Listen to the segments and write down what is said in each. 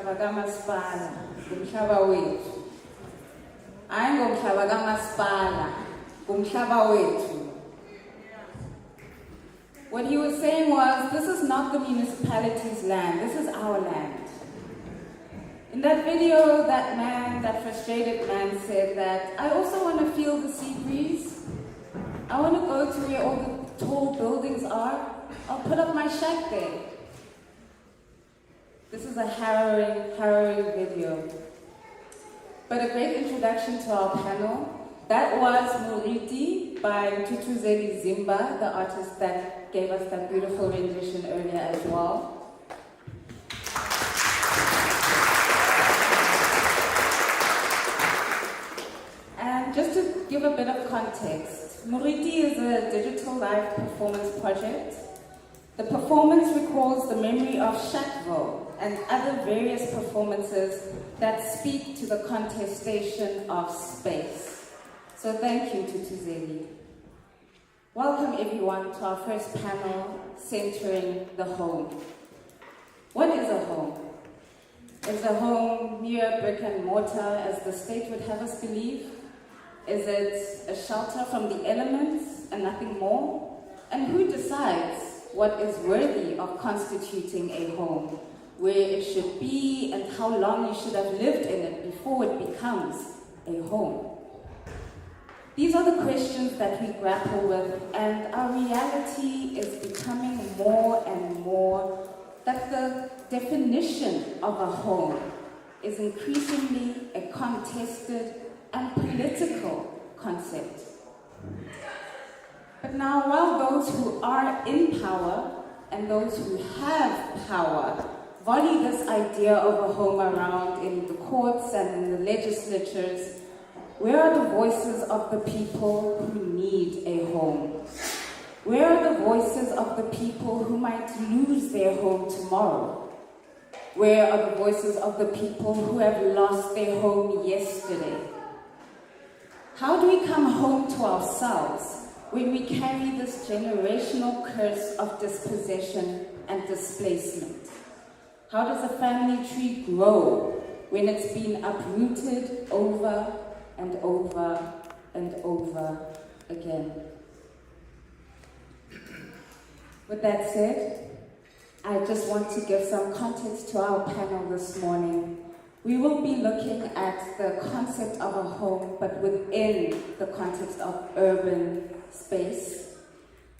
ngomhlaba kamasipala, ngomhlaba wethu. Hayi ngomhlaba kamasipala, ngomhlaba wethu. What he was saying was, this is not the municipality's land, this is our land. In that video, that man, that frustrated man said that, I also want to feel the sea breeze. I want to go to where all the tall buildings are. I'll put up my shack there. This is a harrowing video. But a great introduction to our panel. That was Moriti by Thuthuzela Zimba, the artist that gave us that beautiful rendition earlier as well. And just to give a bit of context, Moriti is a digital live performance project. The performance recalls the memory of Shackville and other various performances that speak to the contestation of space. So thank you, Thuthuzela. Welcome everyone to our first panel centering the home. What is a home? Is a home mere brick and mortar, as the state would have us believe? Is it a shelter from the elements and nothing more? And who decides what is worthy of constituting a home, where it should be and how long you should have lived in it before it becomes a home? These are the questions that we grapple with, and our reality is becoming more and more that the definition of a home is increasingly a contested and political concept. But now, while those who are in power and those who have power volley this idea of a home around in the courts and in the legislatures, where are the voices of the people who need a home? Where are the voices of the people who might lose their home tomorrow? Where are the voices of the people who have lost their home yesterday? How do we come home to ourselves when we carry this generational curse of dispossession and displacement? How does a family tree grow when it's been uprooted over and over and over again? With that said, I just want to give some context to our panel this morning. We will be looking at the concept of a home, but within the context of urban space,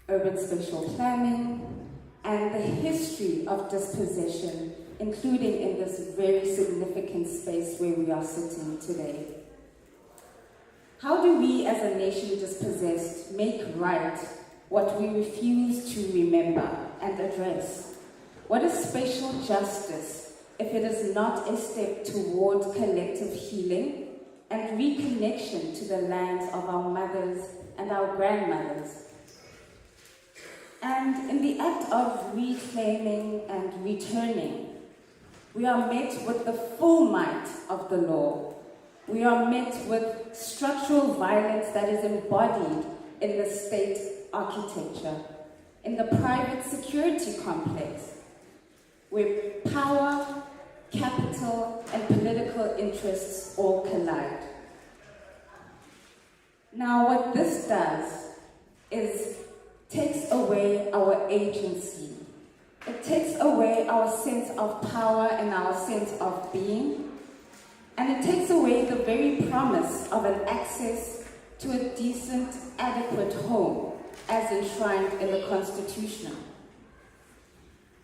urban spatial planning, and the history of dispossession, including in this very significant space where we are sitting today. How do we as a nation dispossessed make right what we refuse to remember and address? What is spatial justice if it is not a step toward collective healing and reconnection to the lands of our mothers and our grandmothers? And in the act of reclaiming and returning, we are met with the full might of the law. We are met with structural violence that is embodied in the state architecture, in the private security complex, where power, capital, and political interests all collide. Now, what this does is takes away our agency. It takes away our sense of power and our sense of being. And it takes away the very promise of an access to a decent, adequate home, as enshrined in the Constitution.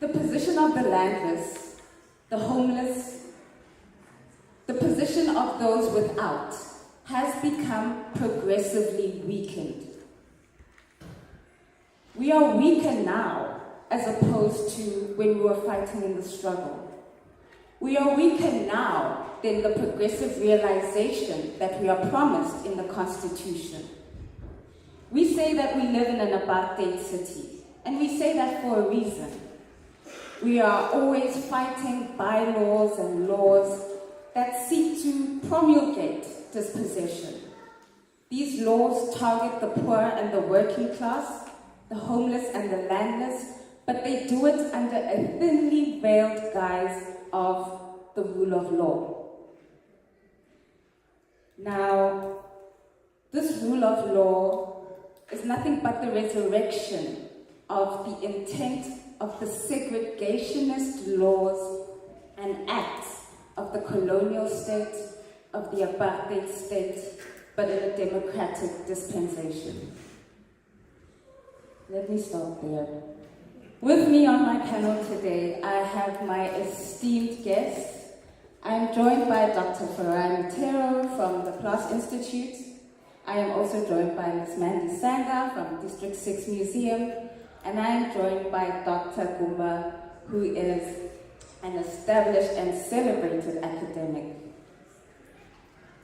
The position of the landless, the homeless, the position of those without, has become progressively weakened. We are weaker now as opposed to when we were fighting in the struggle. We are weaker now than the progressive realization that we are promised in the Constitution. We say that we live in an apartheid city, and we say that for a reason. We are always fighting bylaws and laws that seek to promulgate dispossession. These laws target the poor and the working class, the homeless and the landless, but they do it under a thinly veiled guise of the rule of law. Now, this rule of law is nothing but the resurrection of the intent of the segregationist laws and acts of the colonial state, of the apartheid state, but in a democratic dispensation. Let me stop there. With me on my panel today, I have my esteemed guests. I'm joined by Dr. Farai Mutero from the PLOS Institute. I am also joined by Ms. Mandy Sanga from District 6 Museum, and I am joined by Dr. Gumba, who is an established and celebrated academic.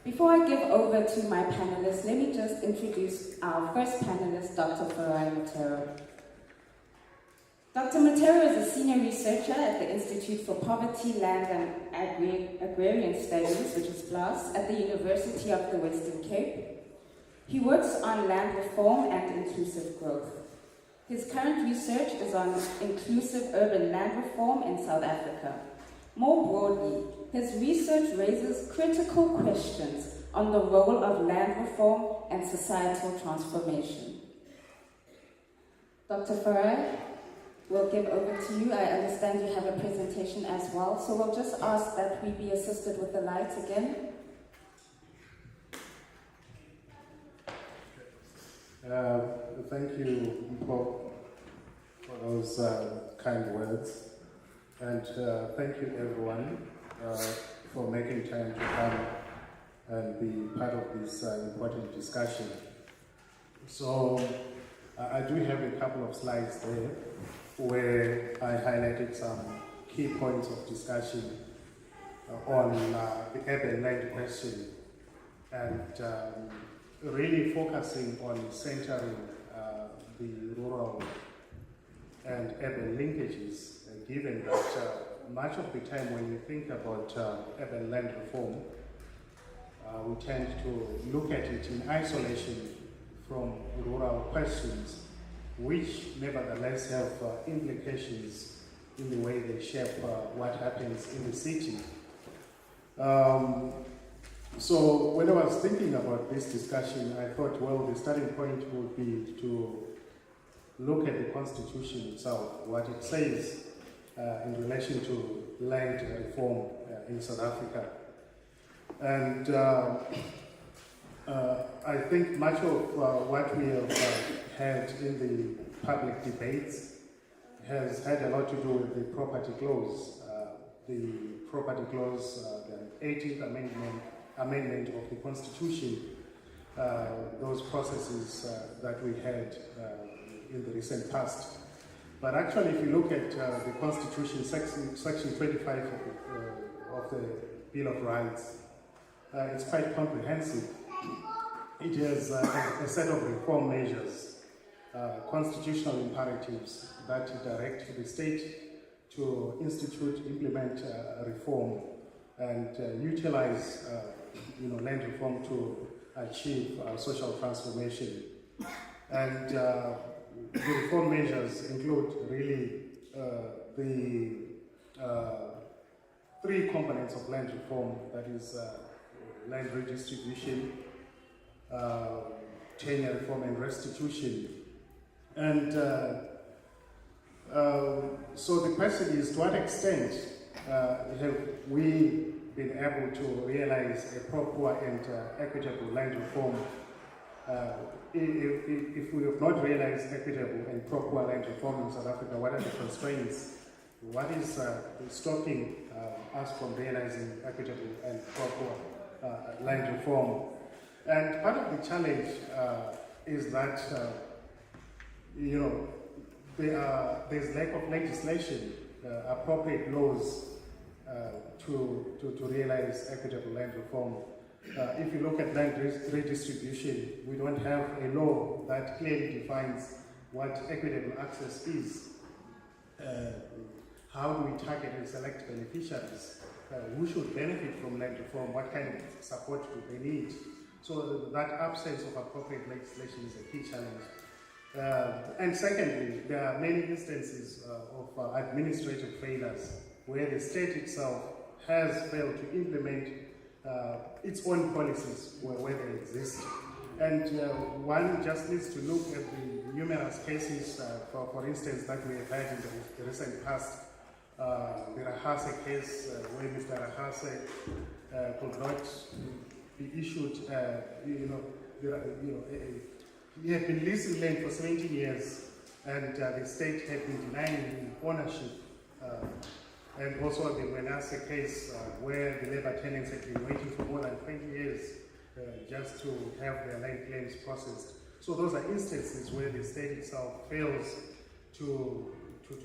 Before I give over to my panelists, let me just introduce our first panelist, Dr. Farai Mutero. Dr. Mutero is a senior researcher at the Institute for Poverty, Land and Agrarian Studies, which is PLOS, at the University of the Western Cape. He works on land reform and inclusive growth. His current research is on inclusive urban land reform in South Africa. More broadly, his research raises critical questions on the role of land reform and societal transformation. Dr. Farai, we'll give over to you. I understand you have a presentation as well, so we'll just ask that we be assisted with the lights again. Thank you, Paul, for those kind words. And thank you, everyone, for making time to come and be part of this important discussion. So I do have a couple of slides there where I highlighted some key points of discussion on the urban land question, and really focusing on centering the rural and urban linkages, given that much of the time when you think about urban land reform, we tend to look at it in isolation from rural questions, which nevertheless have implications in the way they shape what happens in the city. So when I was thinking about this discussion, I thought, well, the starting point would be to look at the Constitution itself, what it says in relation to land reform in South Africa. And I think much of what we have had in the public debates has had a lot to do with the property clause. The property clause, the 18th amendment of the Constitution, those processes that we had in the recent past. But actually, if you look at the Constitution, section 25 of the Bill of Rights, it's quite comprehensive. It has a set of reform measures, constitutional imperatives that direct the state to institute, implement reform, and utilize land reform to achieve social transformation. And the reform measures include really the three components of land reform, that is land redistribution, tenure reform, and restitution. And so the question is, to what extent have we been able to realize a proper and equitable land reform? If we have not realized equitable and proper land reform in South Africa, what are the constraints? What is stopping us from realizing equitable and proper land reform? And part of the challenge is that there's lack of legislation, appropriate laws to realize equitable land reform. If you look at land redistribution, we don't have a law that clearly defines what equitable access is. How do we target and select beneficiaries? Who should benefit from land reform? What kind of support do they need? So that absence of appropriate legislation is a key challenge. And secondly, there are many instances of administrative failures where the state itself has failed to implement its own policies where they exist. And one just needs to look at the numerous cases, for instance, that we have had in the recent past. The Rahase case, where Mr. Rahase could not be issued, he had been leasing land for 17 years, and the state had been denying him ownership. And also the Wenase case, where the labor tenants had been waiting for more than 20 years just to have their land claims processed. So those are instances where the state itself fails to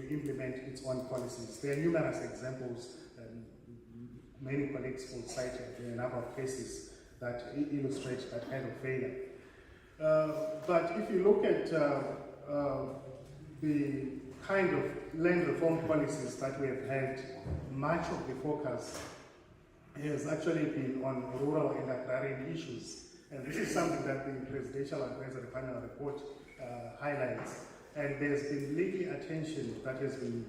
implement its own policies. There are numerous examples, many colleagues will cite a number of cases that illustrate that kind of failure. But if you look at the kind of land reform policies that we have had, much of the focus has actually been on rural and agrarian issues. And this is something that the Presidential Advisory Panel report highlights. And there's been little attention that has been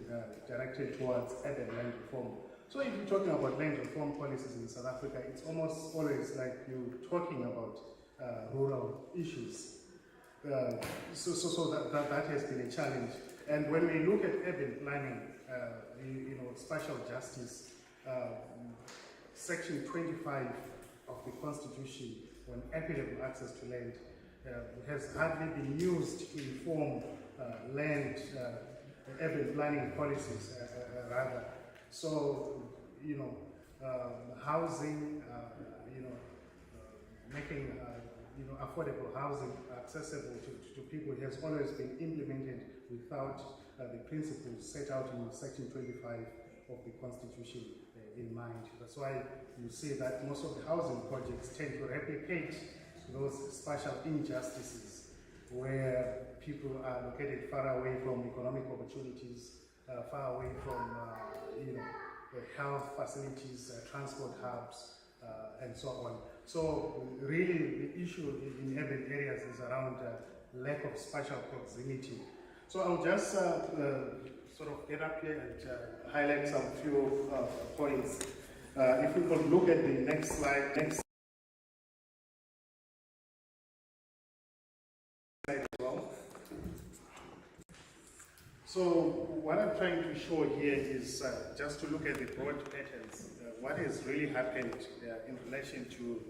directed towards urban land reform. So if you're talking about land reform policies in South Africa, it's almost always like you're talking about rural issues. So that has been a challenge. And when we look at urban planning, spatial justice, Section 25 of the Constitution on equitable access to land has hardly been used to inform land urban planning policies, rather. So, housing, making affordable housing accessible to people has always been implemented without the principles set out in Section 25 of the Constitution in mind. That's why you see that most of the housing projects tend to replicate those spatial injustices where people are located far away from economic opportunities, far away from health facilities, transport hubs, and so on. So really the issue in urban areas is around lack of spatial proximity. So I'll just sort of get up here and highlight some few points. If we could look at the next slide, as well. So what I'm trying to show here is just to look at the broad patterns. What has really happened in relation to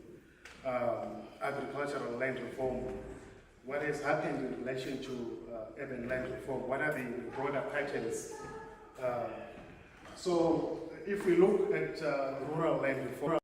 agricultural land reform? What has happened in relation to urban land reform? What are the broader patterns? So if we look at rural land reform,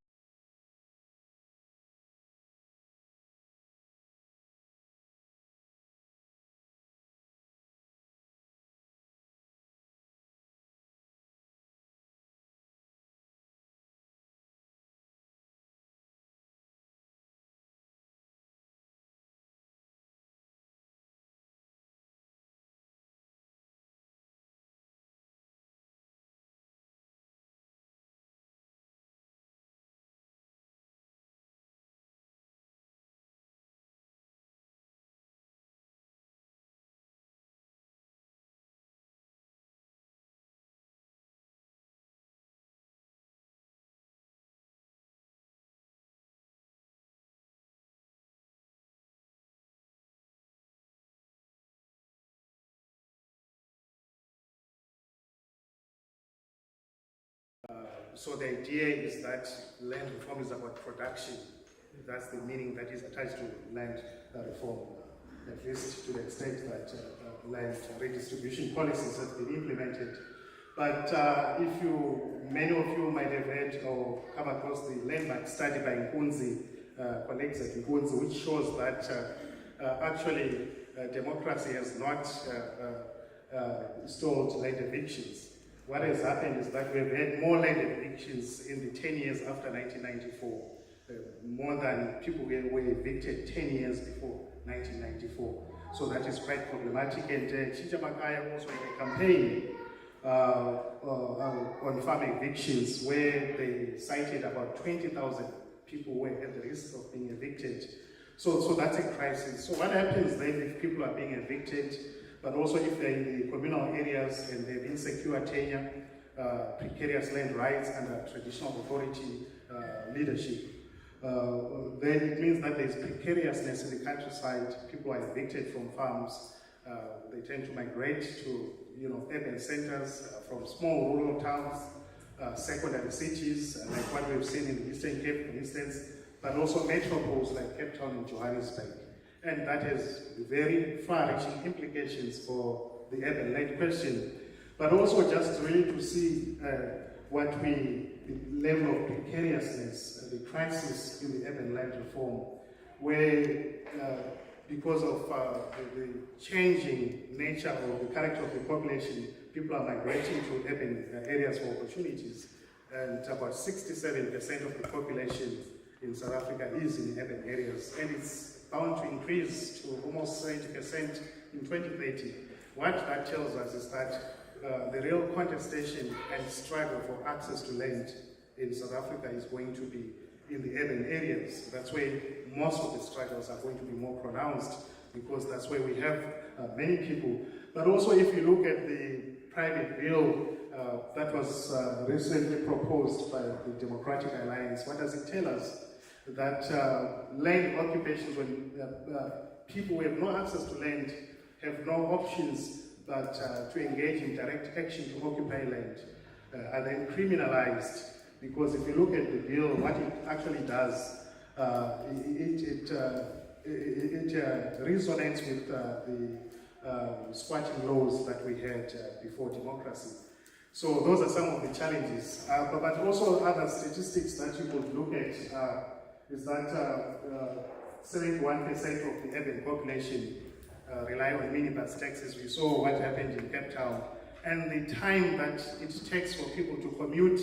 so the idea is that land reform is about production. That's the meaning that is attached to land reform, at least to the extent that land redistribution policies have been implemented. But many of you might have read or come across the landmark study by Nkunzi, colleagues at Nkunzi, which shows that actually democracy has not stalled land evictions. What has happened is that we've had more land evictions in the 10 years after 1994, more than people were evicted 10 years before 1994. So that is quite problematic. And Chincha Makaya also had a campaign on farm evictions where they cited about 20,000 people were at the risk of being evicted. So that's a crisis. So what happens then if people are being evicted, but also if they're in the communal areas and they have insecure tenure, precarious land rights under traditional authority leadership. Then it means that there's precariousness in the countryside. People are evicted from farms. They tend to migrate to urban centers from small rural towns, secondary cities, like what we've seen in the Eastern Cape, for instance, but also metropoles like Cape Town and Johannesburg. And that has very far-reaching implications for the urban land question, but also just really to see the level of precariousness, the crisis in the urban land reform, where because of the changing nature of the character of the population, people are migrating to urban areas for opportunities, and about 67% of the population in South Africa is in urban areas, and it's bound to increase to almost 70% in 2030. What that tells us is that the real contestation and struggle for access to land in South Africa is going to be in the urban areas. That's where most of the struggles are going to be more pronounced, because that's where we have many people. But also, if you look at the private bill that was recently proposed by the Democratic Alliance, what does it tell us? That land occupations, when people who have no access to land have no options but to engage in direct action to occupy land, are then criminalized. Because if you look at the bill, what it actually does, it resonates with the squatting laws that we had before democracy. So those are some of the challenges. But also other statistics that you could look at is that 71% of the urban population rely on minibus taxis. We saw what happened in Cape Town, and the time that it takes for people to commute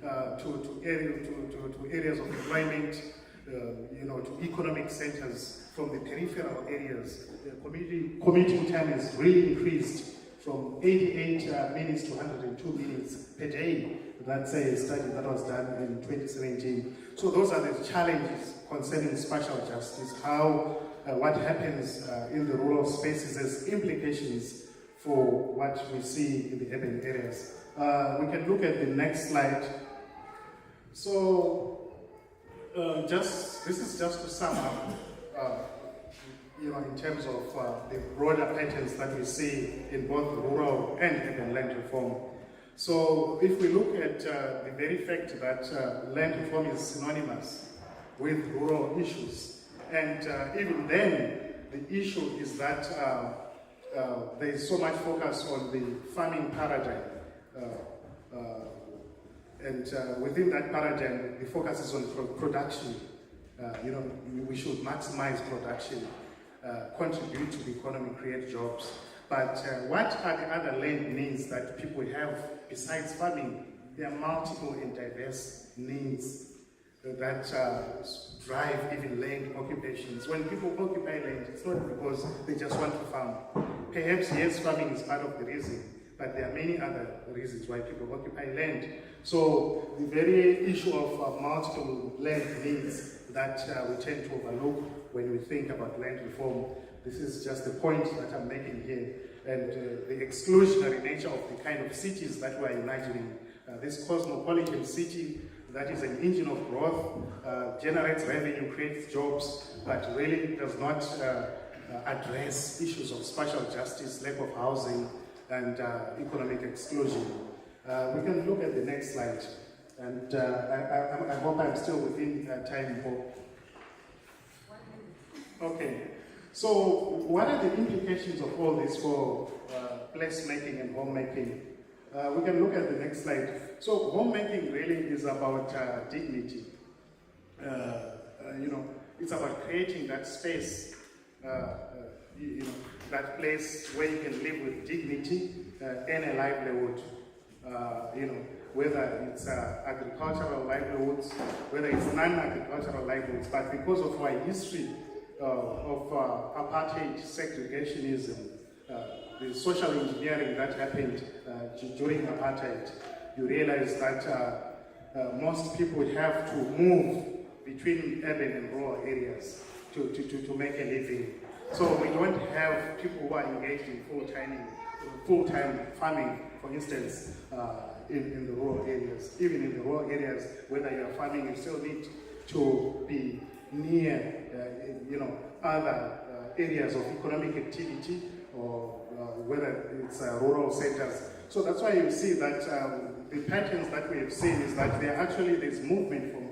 to areas of employment, to economic centers from the peripheral areas. Commuting time has really increased from 88 minutes to 102 minutes per day. That's a study that was done in 2017. So those are the challenges concerning spatial justice, how what happens in the rural spaces has implications for what we see in the urban areas. We can look at the next slide. So this is just to sum up, in terms of the broader patterns that we see in both rural and urban land reform. So if we look at the very fact that land reform is synonymous with rural issues, and even then, the issue is that there is so much focus on the farming paradigm. And within that paradigm, the focus is on production. We should maximize production, contribute to the economy, create jobs. But what are the other land needs that people have besides farming? There are multiple and diverse needs that drive even land occupations. When people occupy land, it's not because they just want to farm. Perhaps, yes, farming is part of the reason, but there are many other reasons why people occupy land. So the very issue of multiple land needs that we tend to overlook when we think about land reform, this is just the point that I'm making here. And the exclusionary nature of the kind of cities that we're imagining. This cosmopolitan city that is an engine of growth, generates revenue, creates jobs, but really does not address issues of spatial justice, lack of housing, and economic exclusion. We can look at the next slide. And I hope I'm still within time for... Okay. So what are the implications of all this for placemaking and homemaking? We can look at the next slide. So homemaking really is about dignity. It's about creating that space, that place where you can live with dignity, earn a livelihood. Whether it's agricultural livelihoods, whether it's non-agricultural livelihoods, but because of our history of apartheid, segregationism, the social engineering that happened during apartheid, you realize that most people have to move between urban and rural areas to make a living. So we don't have people who are engaged in full-time farming, for instance, in the rural areas. Even in the rural areas, whether you are farming, you still need to be near, other areas of economic activity, or whether it's rural centers. So that's why you see that the patterns that we have seen is that there's movement from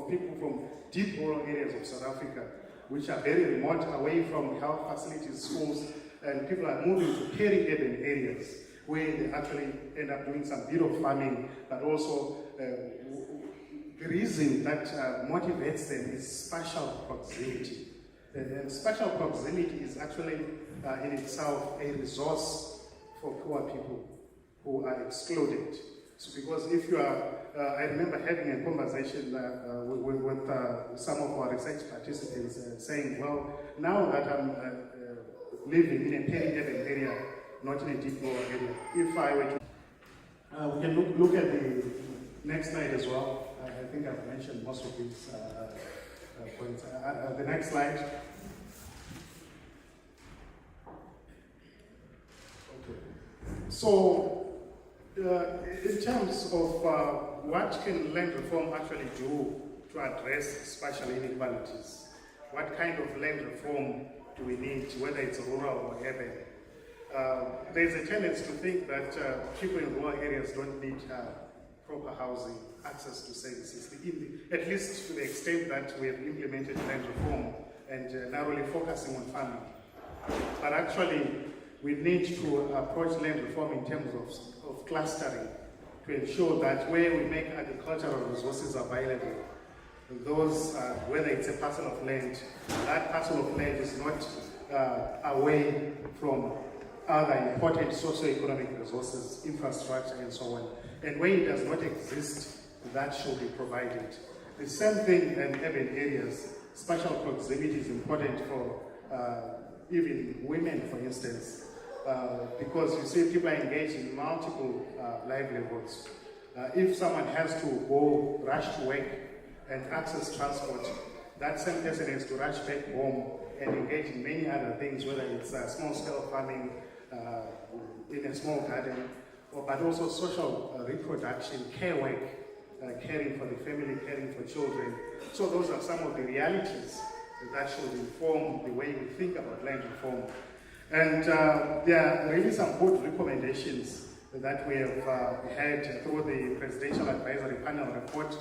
people from deep rural areas of South Africa, which are very remote, away from health facilities, schools, and people are moving to peri-urban areas where they actually end up doing some bit of farming, but also the reason that motivates them is spatial proximity. And spatial proximity is actually in itself a resource for poor people who are excluded. So because if you are, I remember having a conversation with some of our research participants saying, well, now that I'm living in a peri-urban area, not in a deep rural area, if I were to, we can look at the next slide as well. I think I've mentioned most of these points. The next slide. Okay. So, in terms of what can land reform actually do to address spatial inequalities, what kind of land reform do we need, whether it's rural or urban? There's a tendency to think that people in rural areas don't need proper housing, access to services, at least to the extent that we have implemented land reform and narrowly focusing on farming. But actually, we need to approach land reform in terms of clustering to ensure that where we make agricultural resources available, those, whether it's a parcel of land, that parcel of land is not away from other important socio-economic resources, infrastructure, and so on. And where it does not exist, that should be provided. The same thing in urban areas. Spatial proximity is important for even women, for instance, because you see people are engaged in multiple livelihoods. If someone has to go rush to work and access transport, that same person has to rush back home and engage in many other things, whether it's small-scale farming in a small garden, but also social reproduction, care work, caring for the family, caring for children. So those are some of the realities that should inform the way we think about land reform. And there are really some good recommendations that we have had through the Presidential Advisory Panel report.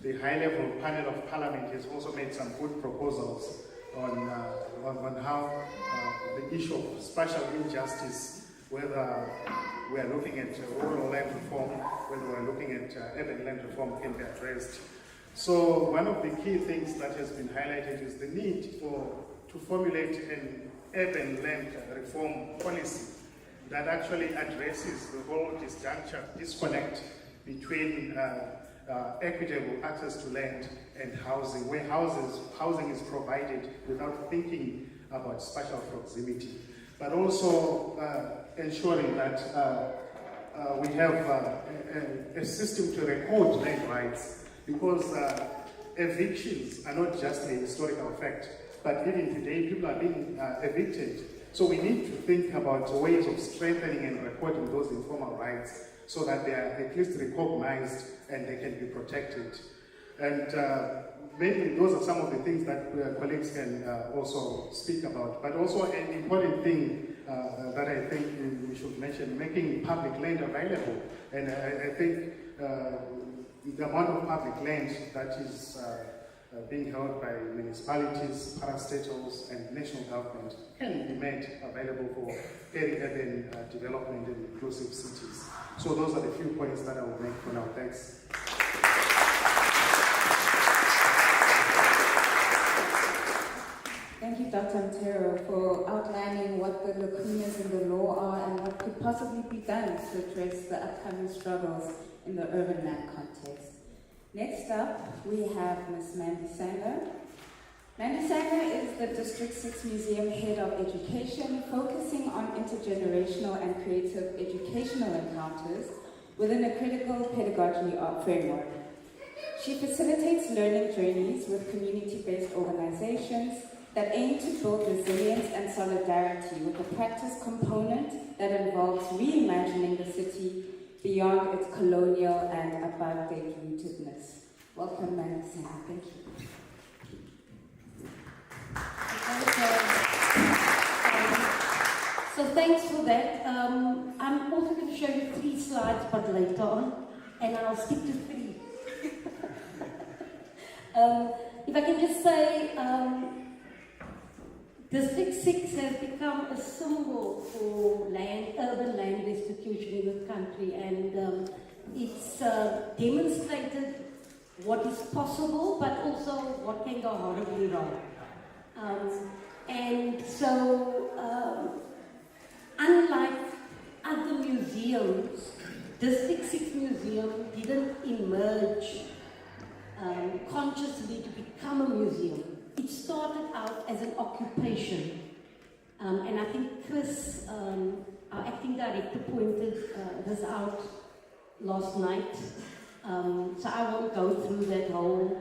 The high-level panel of Parliament has also made some good proposals on how the issue of spatial injustice, whether we are looking at rural land reform, whether we are looking at urban land reform, can be addressed. So one of the key things that has been highlighted is the need to formulate an urban land reform policy that actually addresses the whole disconnect between equitable access to land and housing, where housing is provided without thinking about spatial proximity, but also ensuring that we have a system to record land rights, because evictions are not just a historical fact, but even today people are being evicted. So we need to think about ways of strengthening and recording those informal rights so that they are at least recognized and they can be protected. And maybe those are some of the things that colleagues can also speak about. But also an important thing that I think we should mention, making public land available. And I think the amount of public land that is being held by municipalities, parastatals, and national government can be made available for peri-urban development and inclusive cities. So those are the few points that I will make for now. Thanks. Thank you, Dr. Mtero, for outlining what the lacunas in the law are and what could possibly be done to address the upcoming struggles in the urban land context. Next up, we have Ms. Mandy Sanger. Mandy Sanger is the District 6 Museum Head of Education, focusing on intergenerational and creative educational encounters within a critical pedagogy framework. She facilitates learning journeys with community-based organizations, that aim to build resilience and solidarity with a practice component that involves reimagining the city beyond its colonial and apartheid rootedness. Welcome, Madam Senator. Thank you. So thanks for that. I'm also going to show you 3 slides, but later on, and I'll stick to 3. If I can just say, District 6 has become a symbol for urban land restitution in the country, and it's demonstrated what is possible, but also what can go horribly wrong. And so, unlike other museums, District 6 Museum didn't emerge consciously to become a museum. It started out as an occupation. And I think Chris, our acting director, pointed this out last night. So I won't go through that whole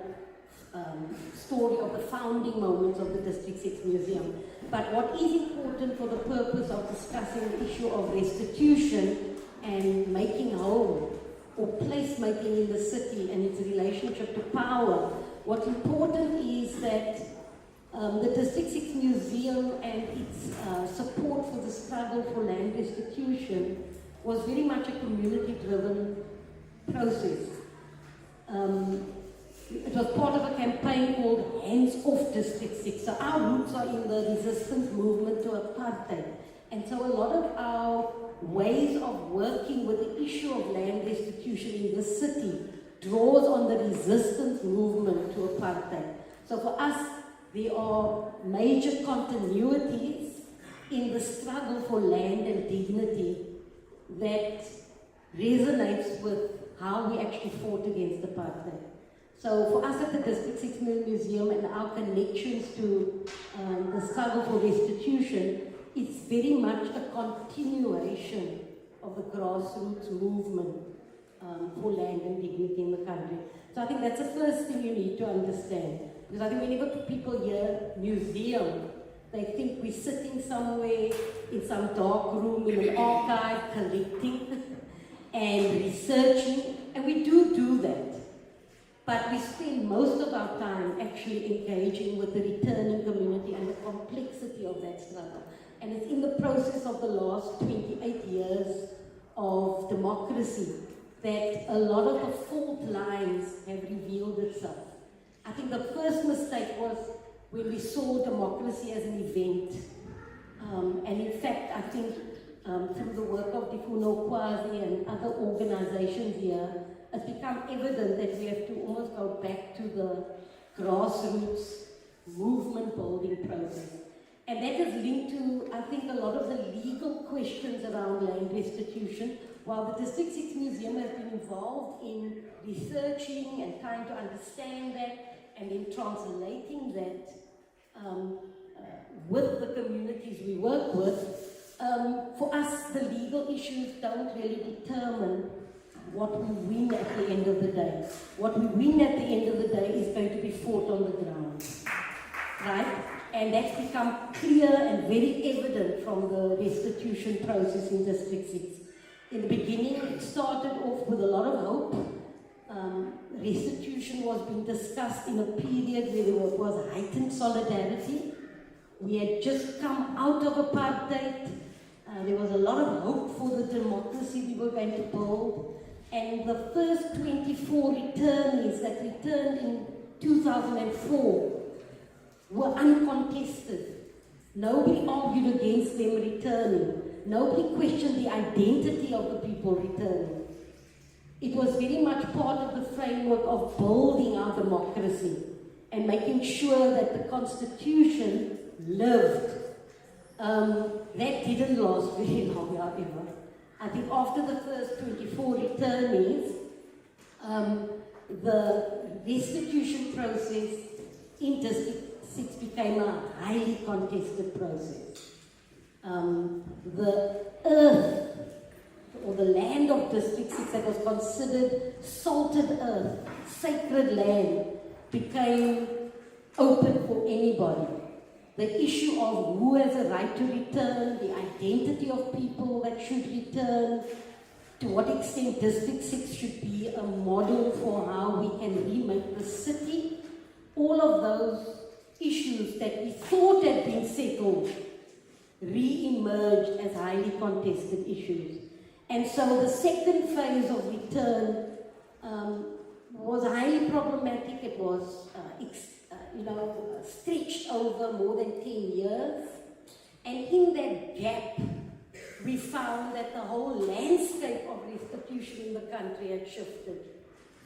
story of the founding moments of the District 6 Museum. But what is important for the purpose of discussing the issue of restitution and making home or placemaking in the city and its relationship to power, what's important is that the District 6 Museum and its support for the struggle for land restitution was very much a community-driven process. It was part of a campaign called Hands Off District 6. So our roots are in the resistance movement to apartheid. And so a lot of our ways of working with the issue of land restitution in the city draws on the resistance movement to apartheid. So for us, there are major continuities in the struggle for land and dignity that resonates with how we actually fought against apartheid. So for us at the District 6 Museum and our connections to the struggle for restitution, it's very much a continuation of the grassroots movement for land and dignity in the country. So I think that's the first thing you need to understand. Because I think whenever people hear museum, they think we're sitting somewhere in some dark room in an archive collecting and researching, and we do that. But we spend most of our time actually engaging with the returning community and the complexity of that struggle. And it's in the process of the last 28 years of democracy that a lot of the fault lines have revealed itself. I think the first mistake was when we saw democracy as an event. And in fact, I think through the work of Difuno Kwazi and other organizations here, it's become evident that we have to almost go back to the grassroots movement building process. And that is linked to, I think, a lot of the legal questions around land restitution. While the District 6 Museum has been involved in researching and trying to understand that and then translating that with the communities we work with, for us, the legal issues don't really determine what we win at the end of the day. What we win at the end of the day is going to be fought on the ground, right? And that's become clear and very evident from the restitution process in District 6. In the beginning, it started off with a lot of hope. Restitution was being discussed in a period where there was heightened solidarity. We had just come out of apartheid. There was a lot of hope for the democracy we were going to build. And the first 24 returnees that returned in 2004 were uncontested. Nobody argued against them returning. Nobody questioned the identity of the people returning. It was very much part of the framework of building our democracy and making sure that the Constitution lived. That didn't last very long, however. I think after the first 24 returnees, the restitution process in District 6 became a highly contested process. The earth, or the land of District 6 that was considered salted earth, sacred land, became open for anybody. the issue of who has a right to return, the identity of people that should return, to what extent District 6 should be a model for how we can remake the city. All of those issues that we thought had been settled re-emerged as highly contested issues. And so the second phase of return was highly problematic. It was, stretched over more than 10 years. And in that gap, we found that the whole landscape of restitution in the country had shifted.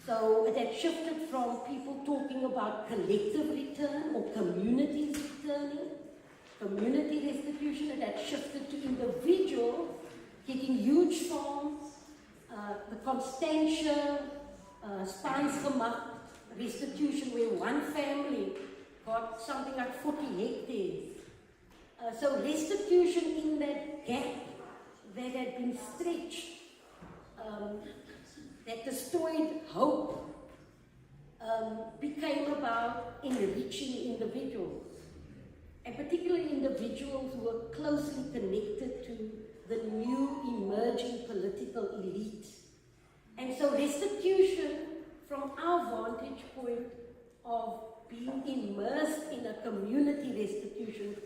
So it had shifted from people talking about collective return or communities returning, community restitution. It had shifted to individuals getting huge farms, the Constantia, Spansgemacht restitution, where one family got something like 40 hectares. So restitution in that gap that had been stretched, that destroyed hope, became about enriching individuals, and particularly individuals who were closely connected to the new emerging political elite. And so restitution, from our vantage point of being immersed in a community restitution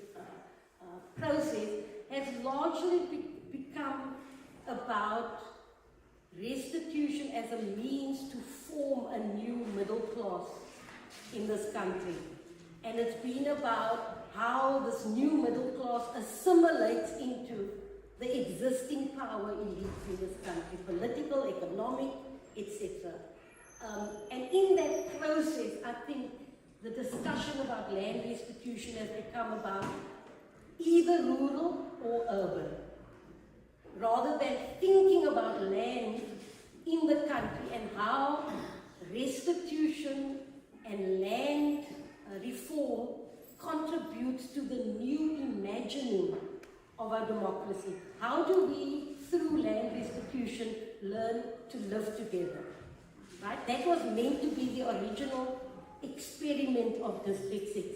process, has largely become about restitution as a means to form a new middle class in this country. And it's been about how this new middle class assimilates into the existing power elites in this country, political, economic, etc. And in that process, I think the discussion about land restitution has become about either rural or urban, rather than thinking about land in the country and how restitution and land reform contributes to the new imagining of our democracy. How do we, through land restitution, learn to live together? Right? That was meant to be the original experiment of District 6.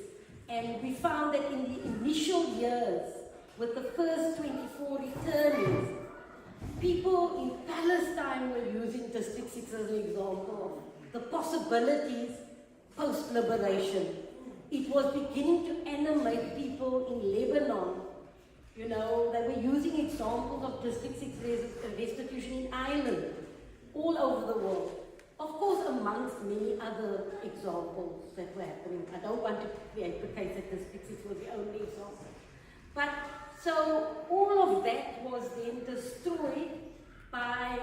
And we found that in the initial years, with the first 24 returnees, people in Palestine were using District 6 as an example of the possibilities post-liberation. It was beginning to animate people in Lebanon. You know, they were using examples of District 6 restitution in Ireland, all over the world. Of course, amongst many other examples that were happening. I don't want to create the case that District 6 was the only example. But, so all of that was then destroyed by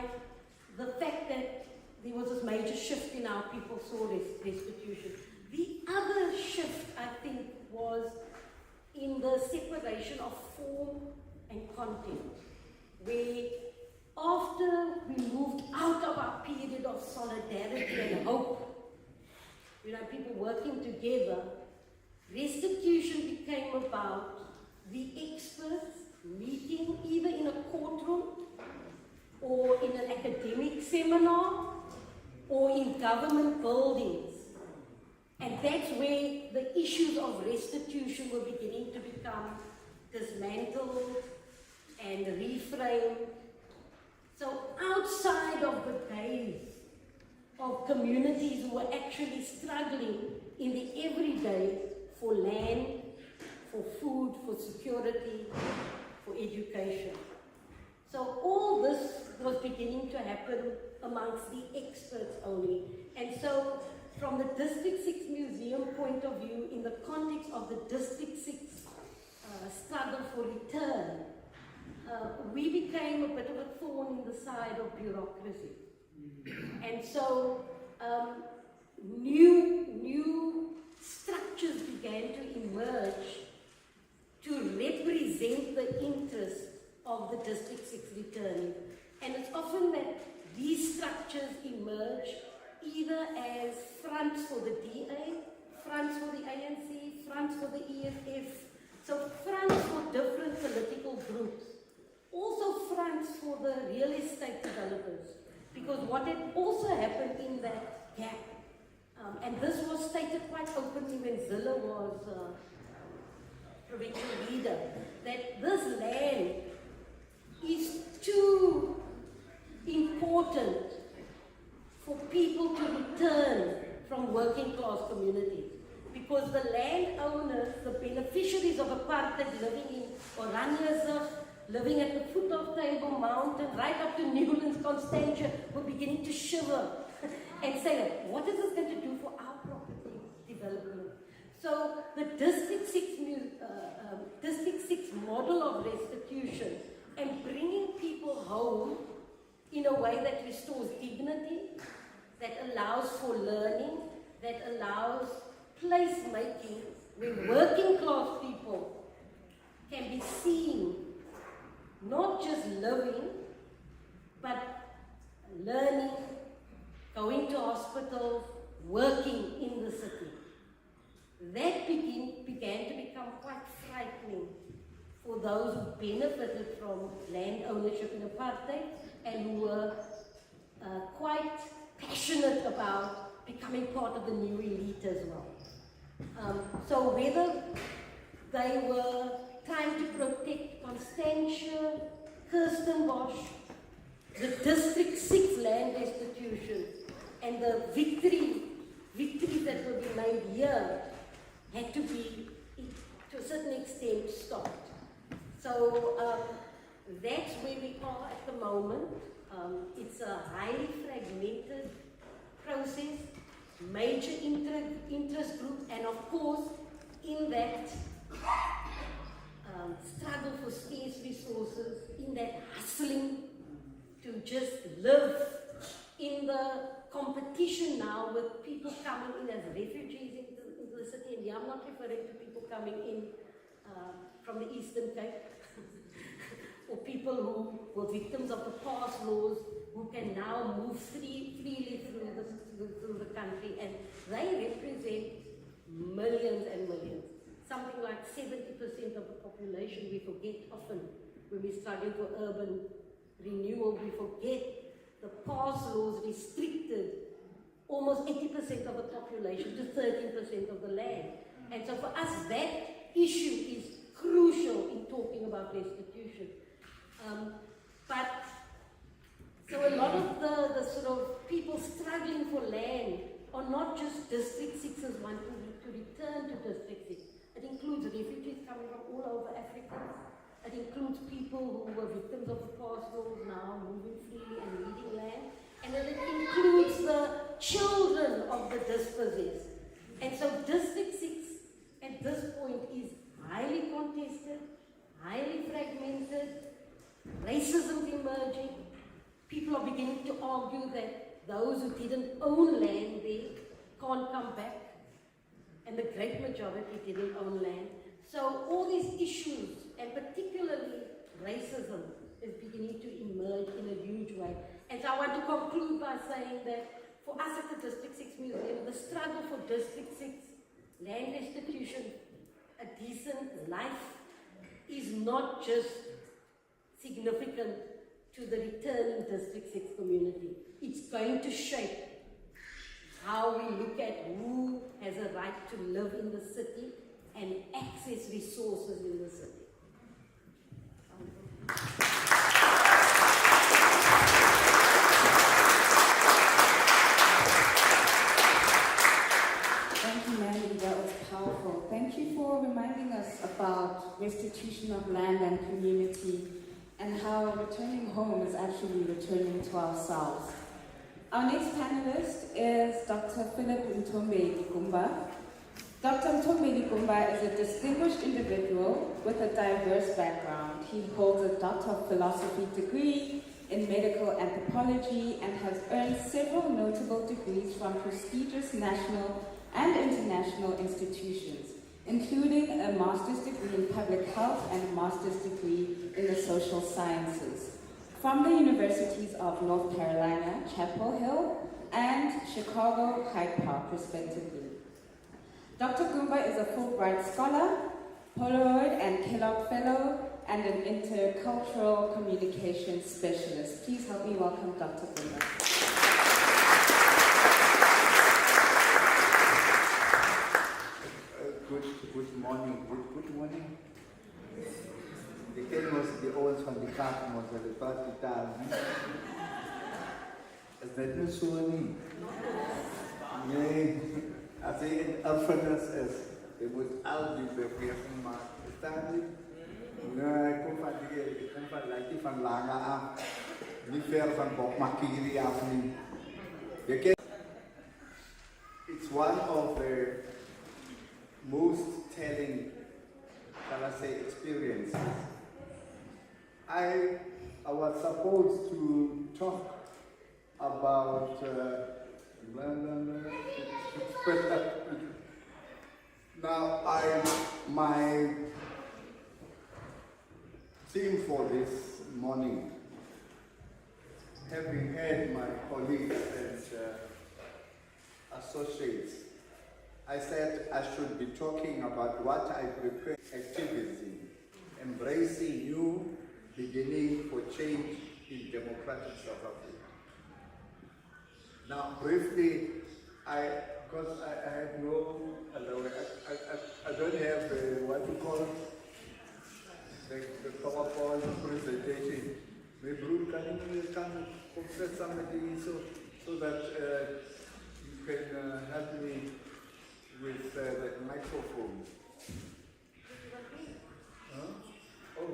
the fact that there was this major shift in how people saw restitution. The other shift, I think, was in the separation of form and content, where after we moved out of our period of solidarity and hope, you know, people working together, restitution became about the experts meeting either in a courtroom or in an academic seminar or in government buildings. And that's where the issues of restitution were beginning to become dismantled and reframed. So outside of the days of communities who were actually struggling in the everyday for land, for food, for security, for education. So all this was beginning to happen amongst the experts only. And so from the District 6 Museum point of view, in the context of the District 6 struggle for return, we became a bit of a thorn in the side of bureaucracy. And so new structures began to emerge to represent the interests of the District 6 returnees. And it's often that these structures emerge either as fronts for the DA, fronts for the ANC, fronts for the EFF, so fronts for different political groups. Also fronts for the real estate developers, because what had also happened in that gap, and this was stated quite openly when Zille was provincial leader, that this land is too important for people to return from working class communities. Because the landowners, the beneficiaries of apartheid living in Oranjezig, living at the foot of Table Mountain, right up to Newlands, Constantia, were beginning to shiver and say, what is this going to do for our property development? So the District 6 model of restitution and bringing people home in a way that restores dignity, that allows for learning, that allows place-making, where working class people can be seen not just living, but learning, going to hospitals, working in the city. That began to become quite frightening for those who benefited from land ownership in apartheid and who were quite passionate about becoming part of the new elite as well. So whether they were trying to protect Constantia, Kirstenbosch, the District 6 land restitution, and the victories that will be made here had to be, to a certain extent, stopped. So that's where we are at the moment. It's a highly fragmented process, major interest group, and of course, in that struggle for scarce resources, in that hustling to just live, in the competition now with people coming in as refugees into the city, and I'm not referring to people coming in from the Eastern Cape, or people who were victims of the past laws, who can now move freely through the country, and they represent millions and millions. Something like 70% of the population, we forget often when we struggle for urban renewal, we forget the past laws restricted almost 80% of the population to 13% of the land. And so for us, that issue is crucial in talking about restitution. So a lot of the sort of people struggling for land are not just District 6s wanting to return to District 6. It includes refugees coming from all over Africa. It includes people who were victims of the past laws now moving freely and needing land. And then it includes the children of the dispossessed. And so District 6 at this point is highly contested, highly fragmented, racism emerging. People are beginning to argue that those who didn't own land there can't come back, and the great majority didn't own land. So all these issues, and particularly racism, is beginning to emerge in a huge way. And so I want to conclude by saying that for us at the District 6 Museum, the struggle for District 6 land restitution, a decent life, is not just significant to the returning District 6 community. It's going to shape how we look at who has a right to live in the city and access resources in the city. Thank you, Mandy. That was powerful. Thank you for reminding us about restitution of land and community, and how returning home is actually returning to ourselves. Our next panelist is Dr. Philip Ntombe Gumba. Dr. Ntombe Gumba is a distinguished individual with a diverse background. He holds a Doctor of Philosophy degree in medical anthropology and has earned several notable degrees from prestigious national and international institutions, including a master's degree in public health and a master's degree in the social sciences from the universities of North Carolina, Chapel Hill, and Chicago Hyde Park, respectively. Dr. Gumba is a Fulbright Scholar, Polaroid and Kellogg Fellow, and an intercultural communications specialist. Please help me welcome Dr. Gumba. Good morning. graag mos hulle praat Italië. Is dit nie so nie? Nee, as jy in erfenis is, jy moet al die beweging maak. Verstaan jy? Nee, ek kom van Luikie van Lange af. Nie ver van Bokmakiri af nie. Jy ken. It's one of the most telling, shall I say, experiences. I was supposed to talk about now my theme for this morning, having had my colleagues and associates, I said I should be talking about what I prepare activism, embracing new beginning for change in democratic South Africa. Now, briefly, because I have no, I don't have what you call the PowerPoint presentation. Maybe can you confess somebody so that you can help me with the microphone? Huh? Oh.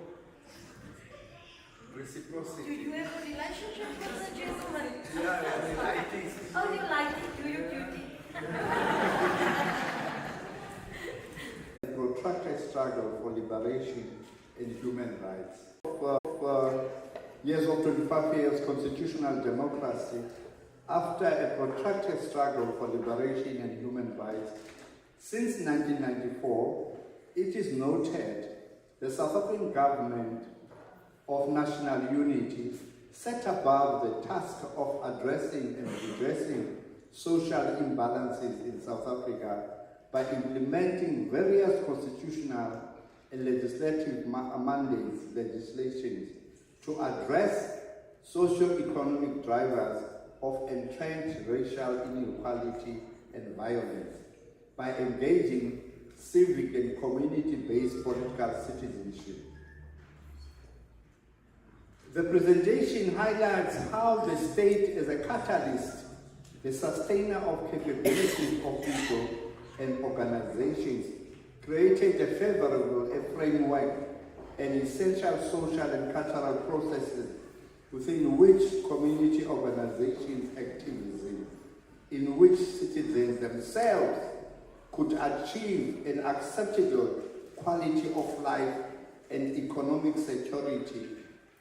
Reciprocity. Do you have a relationship with the gentleman? Yeah, I think. Oh, you like it? Do your duty? A protracted struggle for liberation and human rights. Of years of 25 years constitutional democracy, after a protracted struggle for liberation and human rights, since 1994, it is noted the South African government of national unity set above the task of addressing and redressing social imbalances in South Africa by implementing various constitutional and legislative mandates legislations to address socio-economic drivers of entrenched racial inequality and violence by engaging civic and community-based political citizenship. The presentation highlights how the state is a catalyst, the sustainer of capabilities of people and organizations, created a favorable framework and essential social and cultural processes within which community organizations activism, in which citizens themselves could achieve an acceptable quality of life and economic security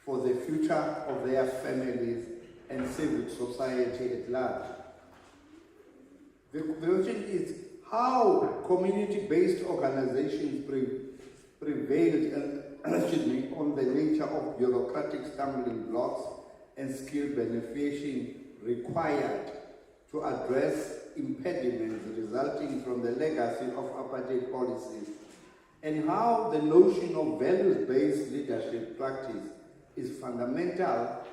for the future of their families and civil society at large. The question is how community-based organizations prevailed on the nature of bureaucratic stumbling blocks and skill beneficiation required to address impediments resulting from the legacy of apartheid policies, and how the notion of values-based leadership practice is fundamental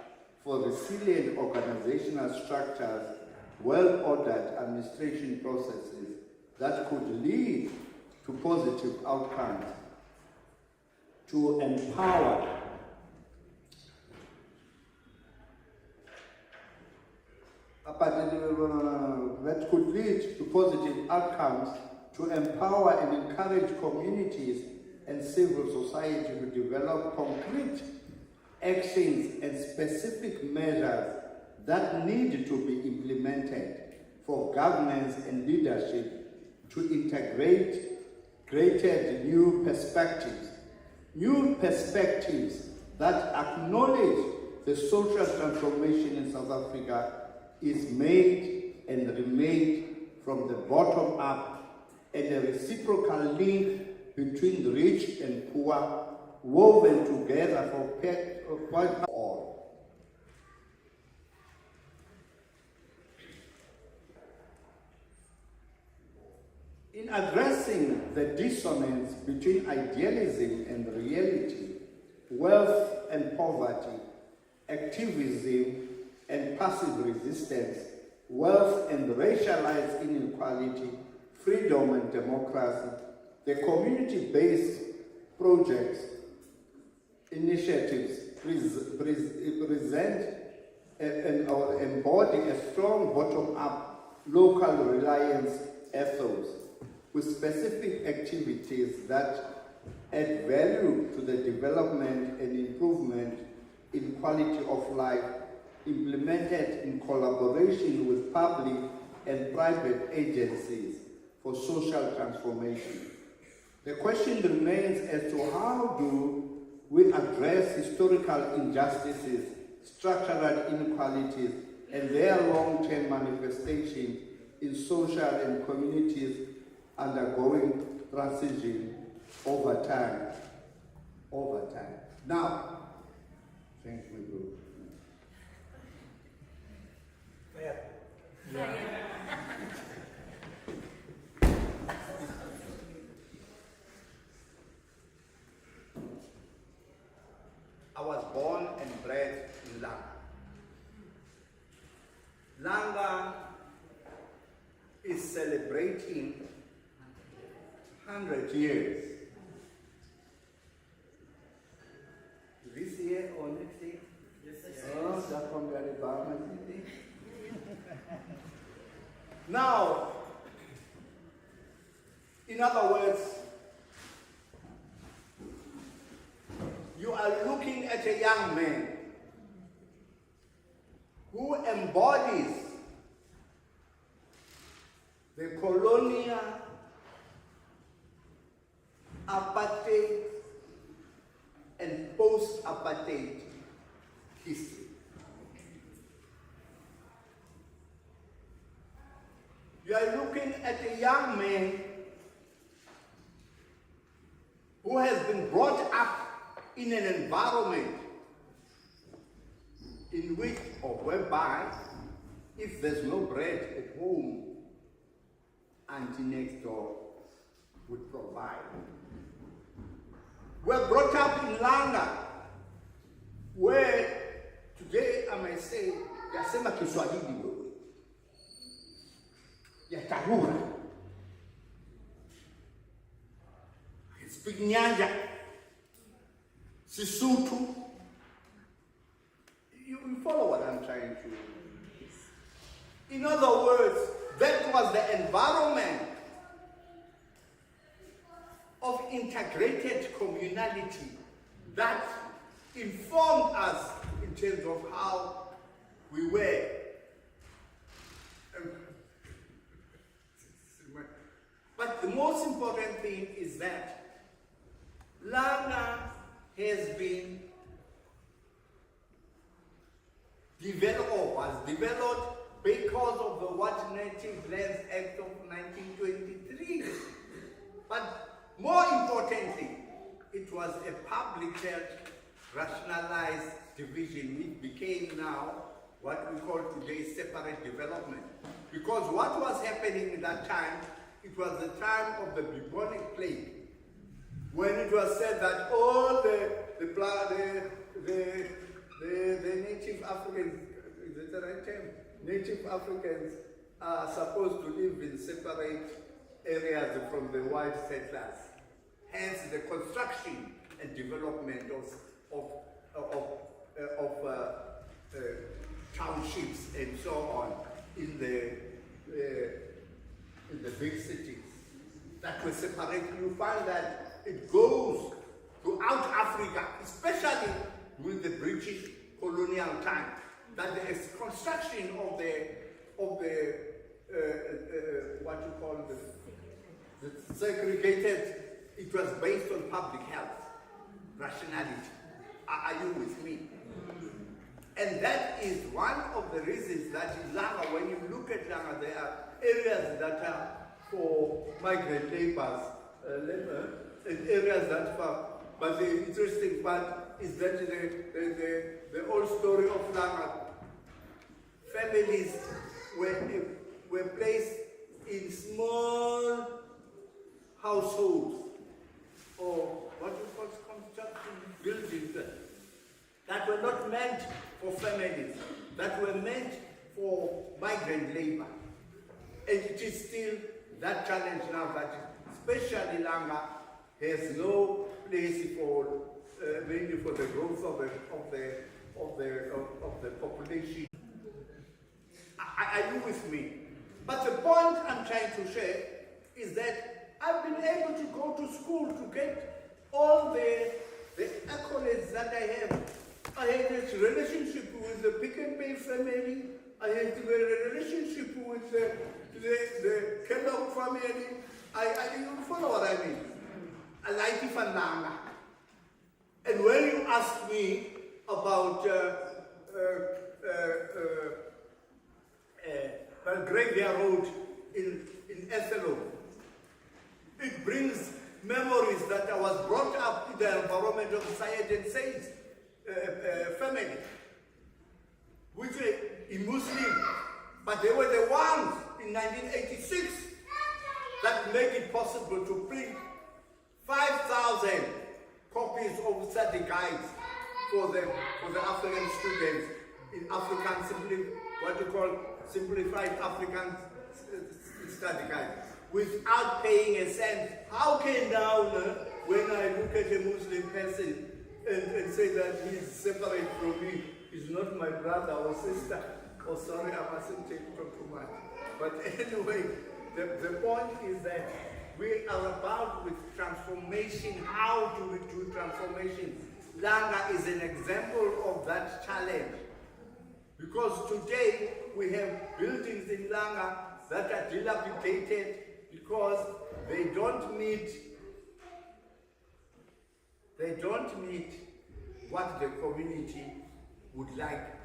for resilient organizational structures, well-ordered administration processes that could lead to positive outcomes, to empower that could lead to positive outcomes, to empower and encourage communities and civil society to develop concrete actions and specific measures that need to be implemented for governance and leadership to integrate created new perspectives that acknowledge the social transformation in South Africa is made and remade from the bottom up, and a reciprocal link between the rich and poor woven together for all. In addressing the dissonance between idealism and reality, wealth and poverty, activism and passive resistance, wealth and racialized inequality, freedom and democracy, the community-based projects, initiatives, present or embody a strong bottom-up local reliance ethos with specific activities that add value to the development and improvement in quality of life, implemented in collaboration with public and private agencies for social transformation. The question remains as to how do we address historical injustices, structural inequalities, and their long-term manifestation in social and communities undergoing transition over time. Now, thank you. I was born and bred in Langa. Langa is celebrating 100 years. This year or next year? Yes. Oh, that's from the Alabama City. Now, in other words, you are looking at a young man who embodies the colonial, apartheid, and post-apartheid history. You are looking at a young man who has been brought up in an environment in which or whereby if there's no bread at home, auntie next door would provide. We're brought up in Langa, where today I may say, yasema Kiswahili wewe, yatahura, speak Nyanja, Sisutu. You follow what I'm trying to. In other words, that was the environment of integrated communality that informed us in terms of how we were. But the most important thing is that Langa has been developed or was developed because of the What Native Lands Act of 1923. But more importantly, it was a public health rationalized division which became now what we call today separate development. Because what was happening in that time, it was the time of the bubonic plague, when it was said that all the Native Africans, is that the right term? Native Africans are supposed to live in separate areas from the white settlers. Hence the construction and development of townships and so on in the big cities that were separated. You find that it goes throughout Africa, especially with the British colonial time, that the construction of the what you call the segregated, it was based on public health, rationality. Are you with me? And that is one of the reasons that in Langa, when you look at Langa, there are areas that are for migrant laborers, and areas that are, but the interesting part is that the old story of Langa, families were placed in small households, or what you call construction buildings, that were not meant for families, that were meant for migrant labor. And it is still that challenge now that especially Langa has no place for mainly for the growth of the population. Are you with me? But the point I'm trying to share is that I've been able to go to school to get all the accolades that I have. I had this relationship with the Pick and Pay family. I had the relationship with the Kellogg family. You follow what I mean? I like it for Nanga. And when you ask me about Belgravia Road in Ethelo, it brings memories that I was brought up in the environment of Syed and Said's family, which were a Muslim, but they were the ones in 1986 that made it possible to print 5,000 copies of study guides for the African students in African simplified African study guide, without paying a cent. How can now, when I look at a Muslim person and say that he's separate from me, he's not my brother or sister? Oh, sorry, I mustn't take it too much. But anyway, the point is that we are about with transformation. How do we do transformation? Langa is an example of that challenge. Because today we have buildings in Langa that are dilapidated because they don't meet what the community would like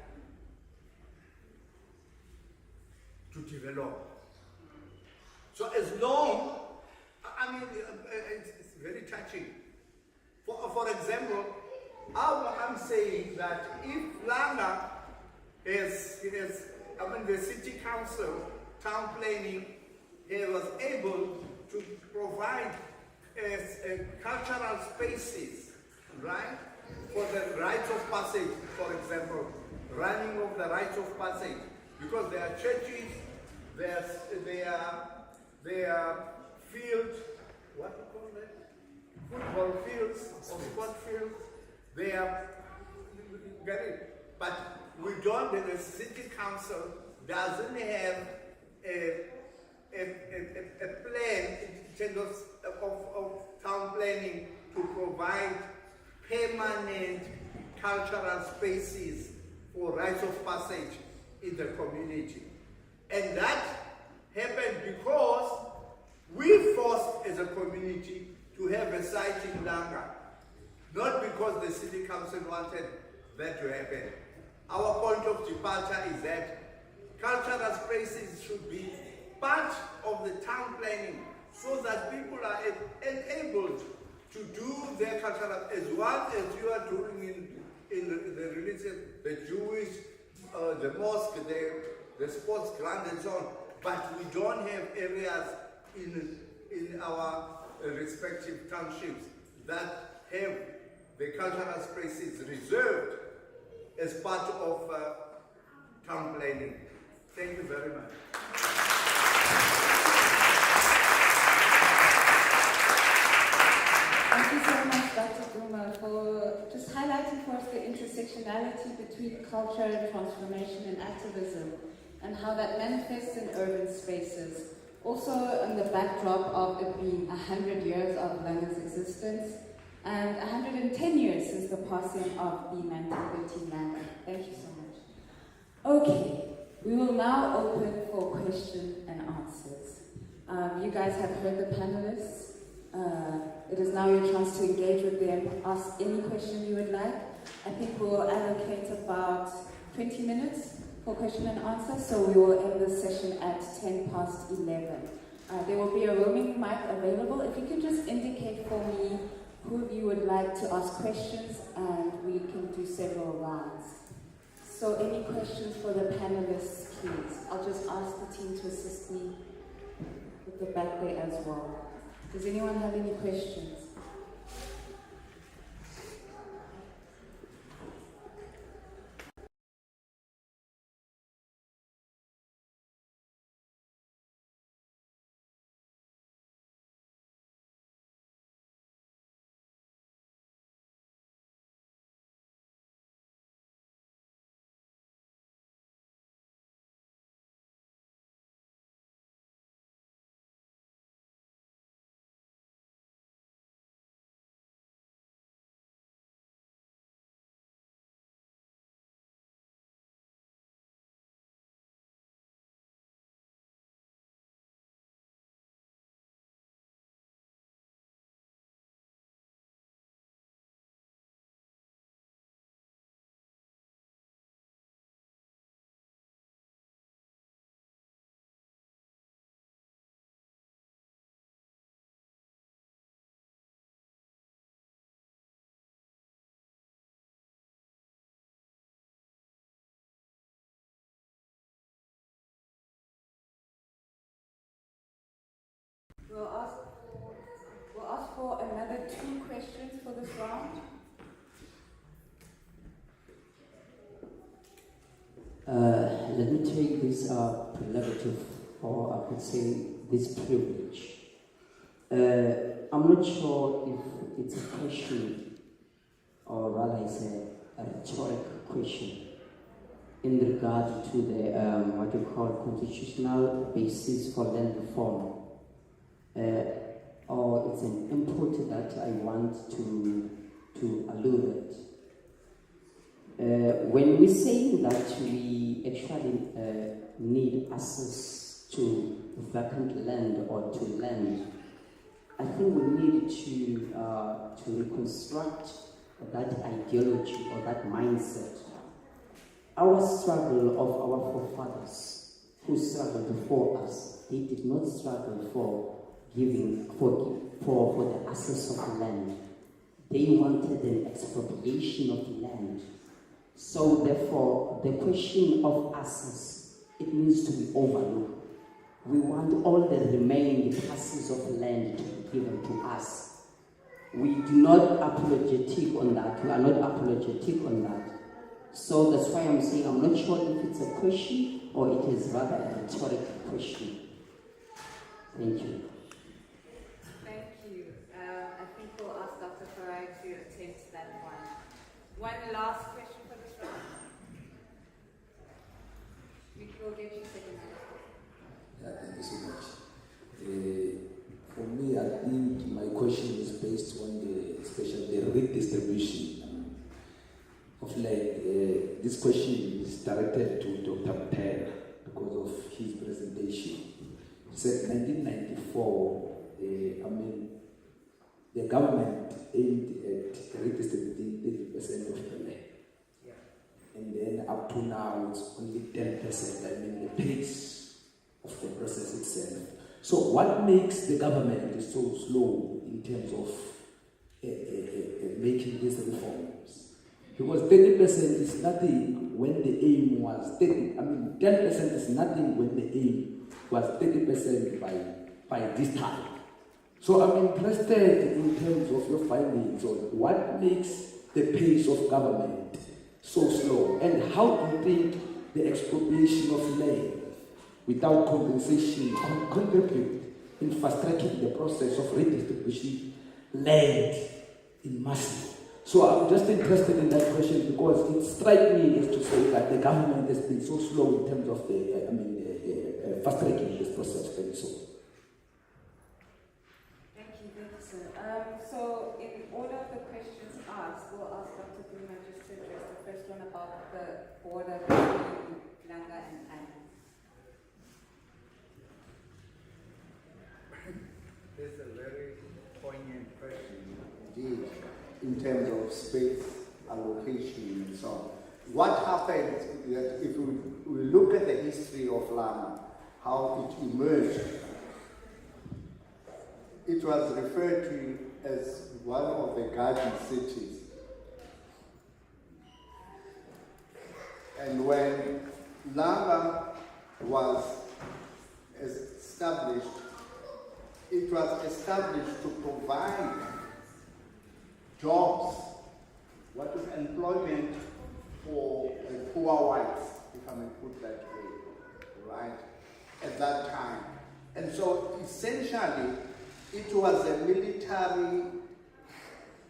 to develop. So as long, it's very touching. For example, I'm saying that if Langa the city council, town planning, was able to provide cultural spaces, right, for the rites of passage, for example, running of the rites of passage, because there are churches, there are fields, what do you call that? Football fields or sport fields. They are, get it? But we don't, the city council doesn't have a plan in terms of town planning to provide permanent cultural spaces for rites of passage in the community. And that happened because we forced as a community to have a site in Langa, not because the city council wanted that to happen. Our point of departure is that cultural spaces should be part of the town planning so that people are enabled to do their cultural, as well as you are doing in the religion, the Jewish, the mosque, the sports ground and so on. But we don't have areas in our respective townships that have the cultural spaces reserved as part of town planning. Thank you very much. Thank you so much, Dr. Duma, for just highlighting for us the intersectionality between culture and transformation and activism, and how that manifests in urban spaces. Also, on the backdrop of it being 100 years of Langa's existence, and 110 years since the passing of the 1913 Langa. Thank you so much. Okay, we will now open for question and answers. You guys have heard the panelists. It is now your chance to engage with them, ask any question you would like. I think we will allocate about 20 minutes for question and answer, so we will end this session at 11:10. There will be a roaming mic available. If you could just indicate for me who of you would like to ask questions, and we can do several rounds. So any questions for the panelists, please? I'll just ask the team to assist me with the back there as well. Does anyone have any questions? We'll ask for another 2 questions for this round. Let me take this prerogative, or I could say this privilege. I'm not sure if it's a question, or rather it's a rhetoric question in regard to the what you call constitutional basis for land reform. Or it's an input that I want to allude at. When we say that we actually need access to vacant land or to land, I think we need to reconstruct that ideology or that mindset. Our struggle of our forefathers who struggled before us, they did not struggle for the access of land. They wanted an expropriation of land. So therefore, the question of access, it needs to be overlooked. We want all the remaining parcels of land to be given to us. We do not apologetic on that. We are not apologetic on that. So that's why I'm saying I'm not sure if it's a question or it is rather a rhetorical question. Thank you. Thank you. I think we'll ask Dr. Farai to attempt that one. One last question for this round. We will get you second. Thank you so much. For me, I think my question is based on the redistribution of land. This question is directed to Dr. Matera because of his presentation. He said 1994, the government aimed at redistributing 80% of the land. And then up to now, it's only 10%. The pace of the process itself. So what makes the government so slow in terms of making these reforms? Because 30% is nothing when the aim was 10% is nothing when the aim was 30% by this time. So I'm interested in terms of your findings on what makes the pace of government so slow, and how do you think the expropriation of land without compensation contribute in fast-tracking the process of redistribution land in masses? So I'm just interested in that question because it strikes me as to say that the government has been so slow in terms of fast-tracking this process. Thank you so much. Thank you, sir. So in order of the questions asked, we'll ask Dr. Duma just to address the first one about the border between Langa and Ana. It's a very poignant question indeed, in terms of space allocation and so on. What happened is that if we look at the history of Langa, how it emerged, it was referred to as one of the garden cities. And when Langa was established, it was established to provide jobs, what is employment for the poor whites, if I may put that way, right, at that time. And so essentially, it was a military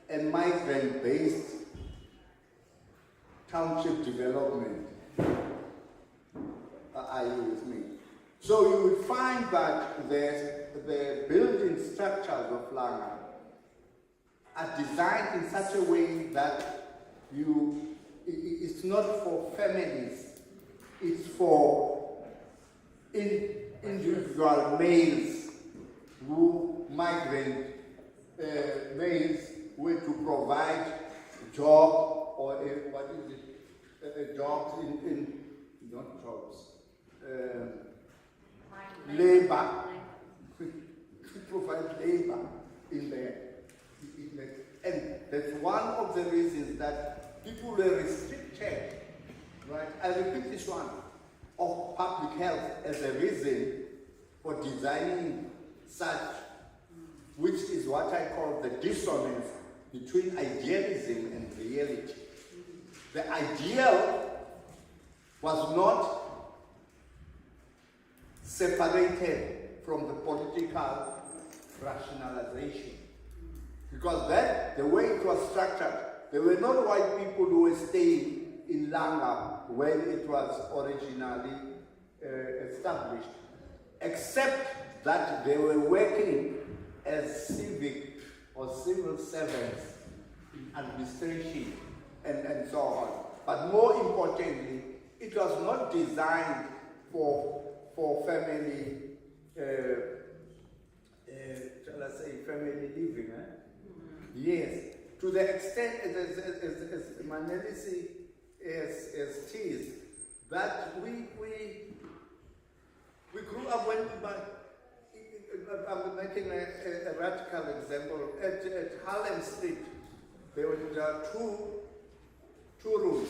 and migrant-based township development. Are you with me? So you would find that the building structures of Langa are designed in such a way that it's not for families, it's for individual males who migrant males were to provide job or jobs in not jobs, labor, to provide labor in there. And that's one of the reasons that people were restricted, right? I repeat this one, of public health as a reason for designing such which is what I call the dissonance between idealism and reality. The ideal was not separated from the political rationalization. Because the way it was structured, there were not white people who were staying in Langa when it was originally established, except that they were working as civic or civil servants in administration and so on. But more importantly, it was not designed for family, shall I say, family living. Yes, to the extent as Manelisi has teased, that we grew up when, I'm making a radical example, at Harlem Street, there were two rooms,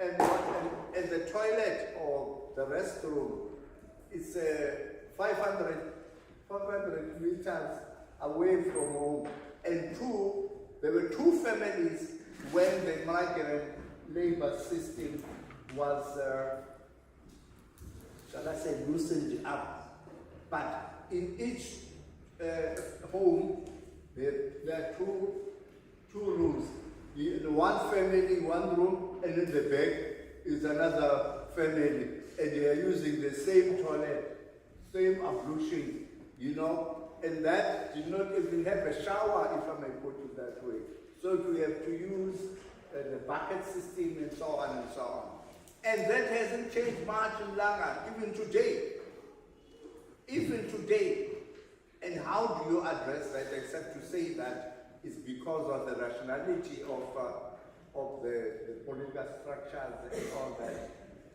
and the toilet or the restroom is 500 meters away from home. And there were two families when the migrant labor system was, shall I say, loosened up. But in each home, there are two rooms. In one family, one room, and in the back is another family. And they are using the same toilet, same ablution, you know. And that did not even have a shower, if I may put it that way. So we have to use the bucket system and so on and so on. And that hasn't changed much in Langa, even today. Even today. And how do you address that except to say that it's because of the rationality of the political structures and all that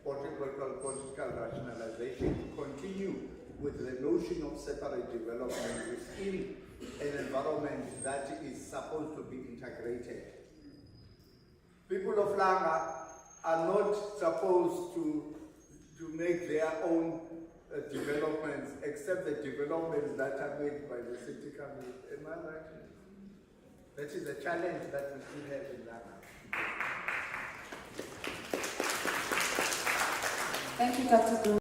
political rationalization to continue with the notion of separate development within an environment that is supposed to be integrated. People of Langa are not supposed to make their own developments, except the developments that are made by the city council. Am I right? That is a challenge that we still have in Langa. Thank you, Dr. Guru.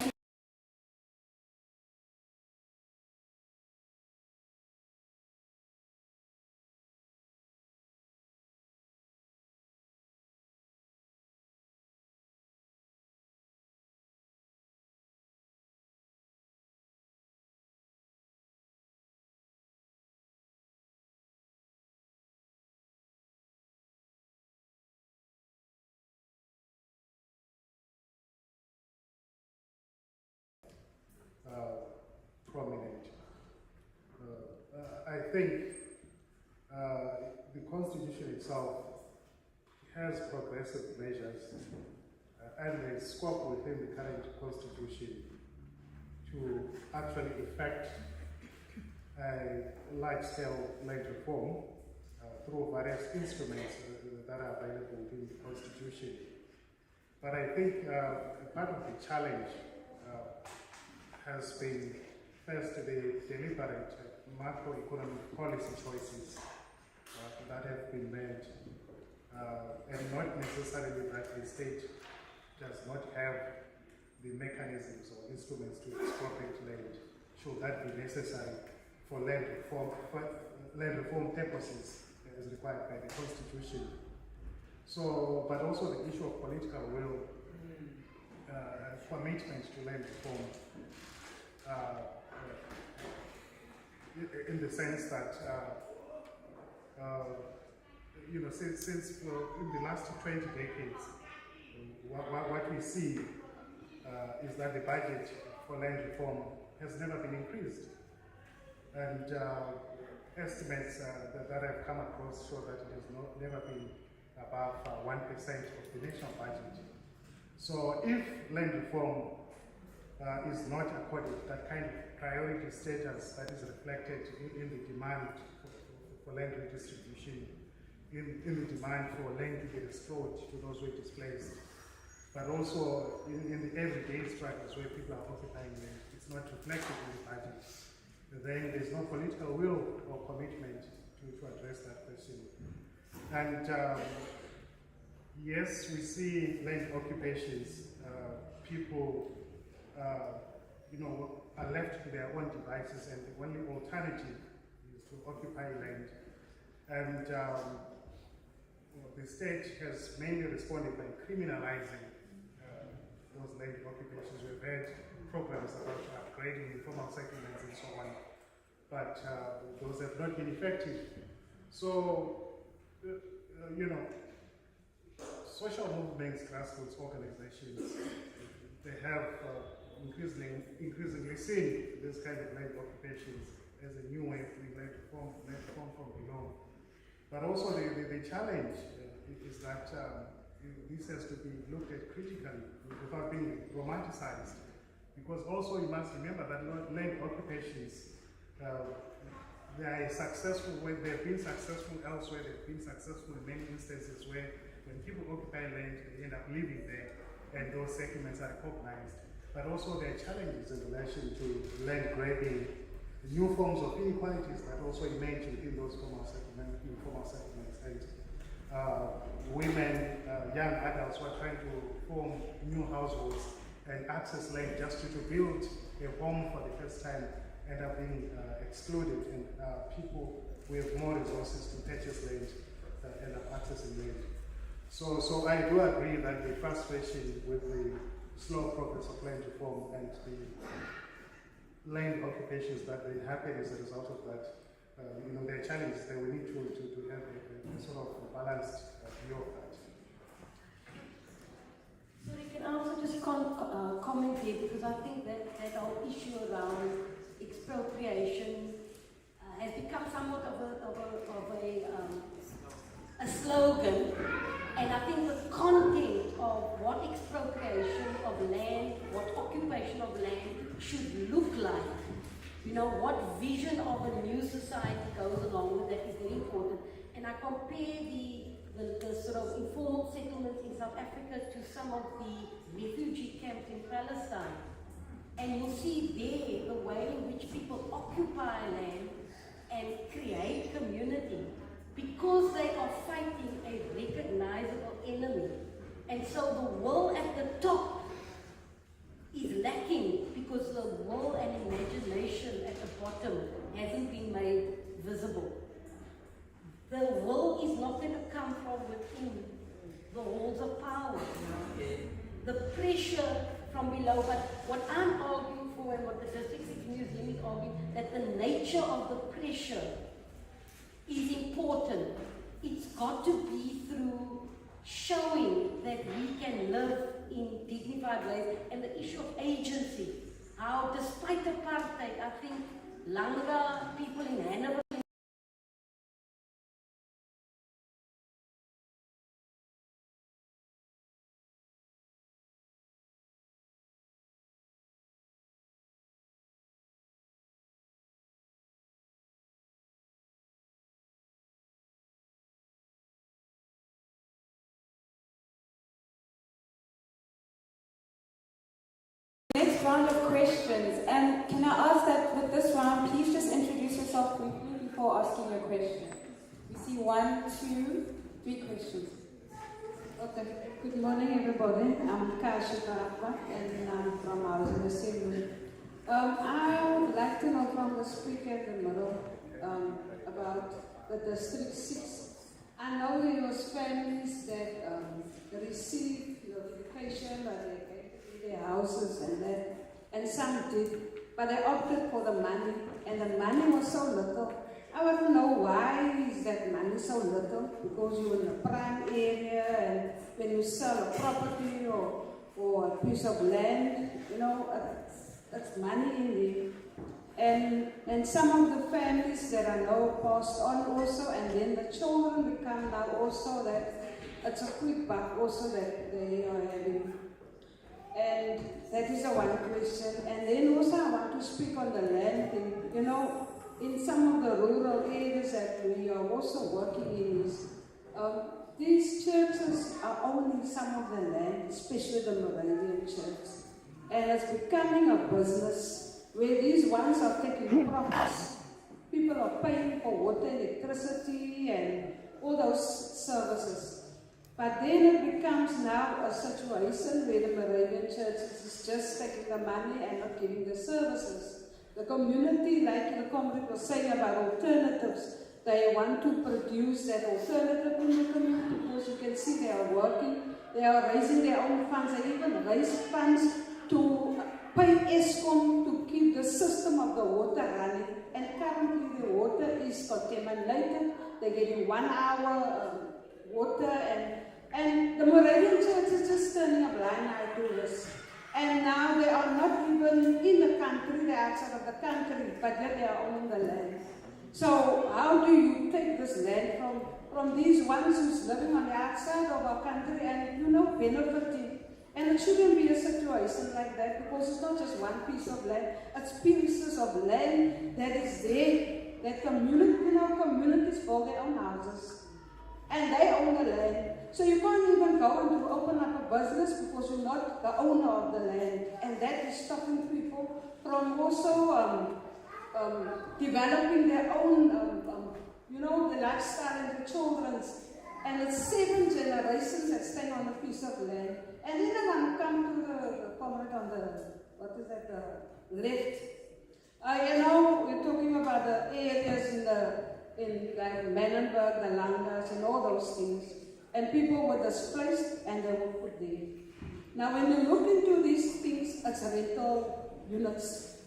Prominent. I think the Constitution itself has progressive measures and there is scope within the current Constitution to actually effect a large-scale land reform through various instruments that are available within the Constitution. But I think part of the challenge has been first the deliberate macroeconomic policy choices that have been made, and not necessarily that the state does not have the mechanisms or instruments to expropriate land, should that be necessary for land reform purposes as required by the Constitution. So, but also the issue of political will, commitment to land reform, in the sense that, since in the last 20 decades, what we see is that the budget for land reform has never been increased. And estimates that I've come across show that it has never been above 1% of the national budget. So if land reform is not accorded that kind of priority status that is reflected in the demand for land redistribution, in the demand for land to be restored to those who are displaced, but also in the everyday struggles where people are occupying land, it's not reflected in the budget, then there's no political will or commitment to address that question. And yes, we see land occupations, people are left to their own devices, and the only alternative is to occupy land. And the state has mainly responded by criminalizing those land occupations. We've had programs about upgrading informal settlements and so on, but those have not been effective. So, social movements, grassroots organizations, they have increasingly seen this kind of land occupations as a new way of doing land reform from below. But also the challenge is that this has to be looked at critically without being romanticized. Because also you must remember that land occupations, they are successful when they've been successful elsewhere, they've been successful in many instances where when people occupy land, they end up living there and those settlements are recognized. But also there are challenges in relation to land grabbing, new forms of inequalities that also emerge within those informal settlements, and women, young adults who are trying to form new households and access land just to build a home for the first time end up being excluded, and people with more resources to purchase land end up accessing land. So I do agree that the frustration with the slow progress of land reform and the land occupations that may happen as a result of that, there are challenges that we need to have a sort of balanced view of that. So you can also just comment here, because I think that whole issue around expropriation has become somewhat of a slogan, and I think the content of what expropriation of land, what occupation of land should look like, what vision of a new society goes along with that is very important. And I compare the sort of informal settlements in South Africa to some of the refugee camps in Palestine. And you'll see there the way in which people occupy land and create community because they are fighting a recognizable enemy. And so the will at the top is lacking because the will and imagination at the bottom hasn't been made visible. The will is not going to come from within the halls of power. The pressure from below, but what I'm arguing for and what the District 6 Museum is arguing, that the nature of the pressure is important. It's got to be through showing that we can live in dignified ways, and the issue of agency. How, despite apartheid, I think Langa, people in Hanover, Next round of questions. And can I ask that with this round, please just introduce yourself quickly before asking your question. We see 1, 2, 3 questions. Okay. Good morning, everybody. I'm Kasia Karapa, and I'm from Housing Assembly. I would like to know from the speaker in the middle about the District 6. I know there was families that received notification that they their houses and that, and some did, but they opted for the money, and the money was so little. I want to know why is that money so little? Because you're in a prime area, and when you sell a property or a piece of land, it's money in there. And some of the families that are now passed on also, and then the children become now also that it's a quick buck also that they are having. And that is the one question. And then also I want to speak on the land thing. In some of the rural areas that we are also working in is, these churches are owning some of the land, especially the Moravian church. And it's becoming a business. where these ones are taking profits. People are paying for water, electricity, and all those services. But then it becomes now a situation where the Moravian Church is just taking the money and not giving the services. The community, like the comrade was saying about alternatives, they want to produce that alternative in the community because you can see they are working, they are raising their own funds, they even raise funds to pay ESCOM to keep the system of the water running. And currently the water is contaminated, they're getting 1 hour water, and the Moravian Church is just turning a blind eye to this. And now they are not even in the country, they're outside of the country, but yet they are owning the land. So how do you take this land from these ones who's living on the outside of our country and, you know, benefiting? And it shouldn't be a situation like that because it's not just one piece of land, it's pieces of land that is there, that community, you know, communities build their own houses. And they own the land. So you can't even go and open up a business because you're not the owner of the land. And that is stopping people from also developing their own, you know, the lifestyle and the children's. And it's 7 generations that stay on a piece of land. And then I want to come to the comment on the, left. You know, we're talking about the areas in like Menenberg, the Langas, and all those things. And people were displaced and they were put there. Now when you look into these things, it's rental units.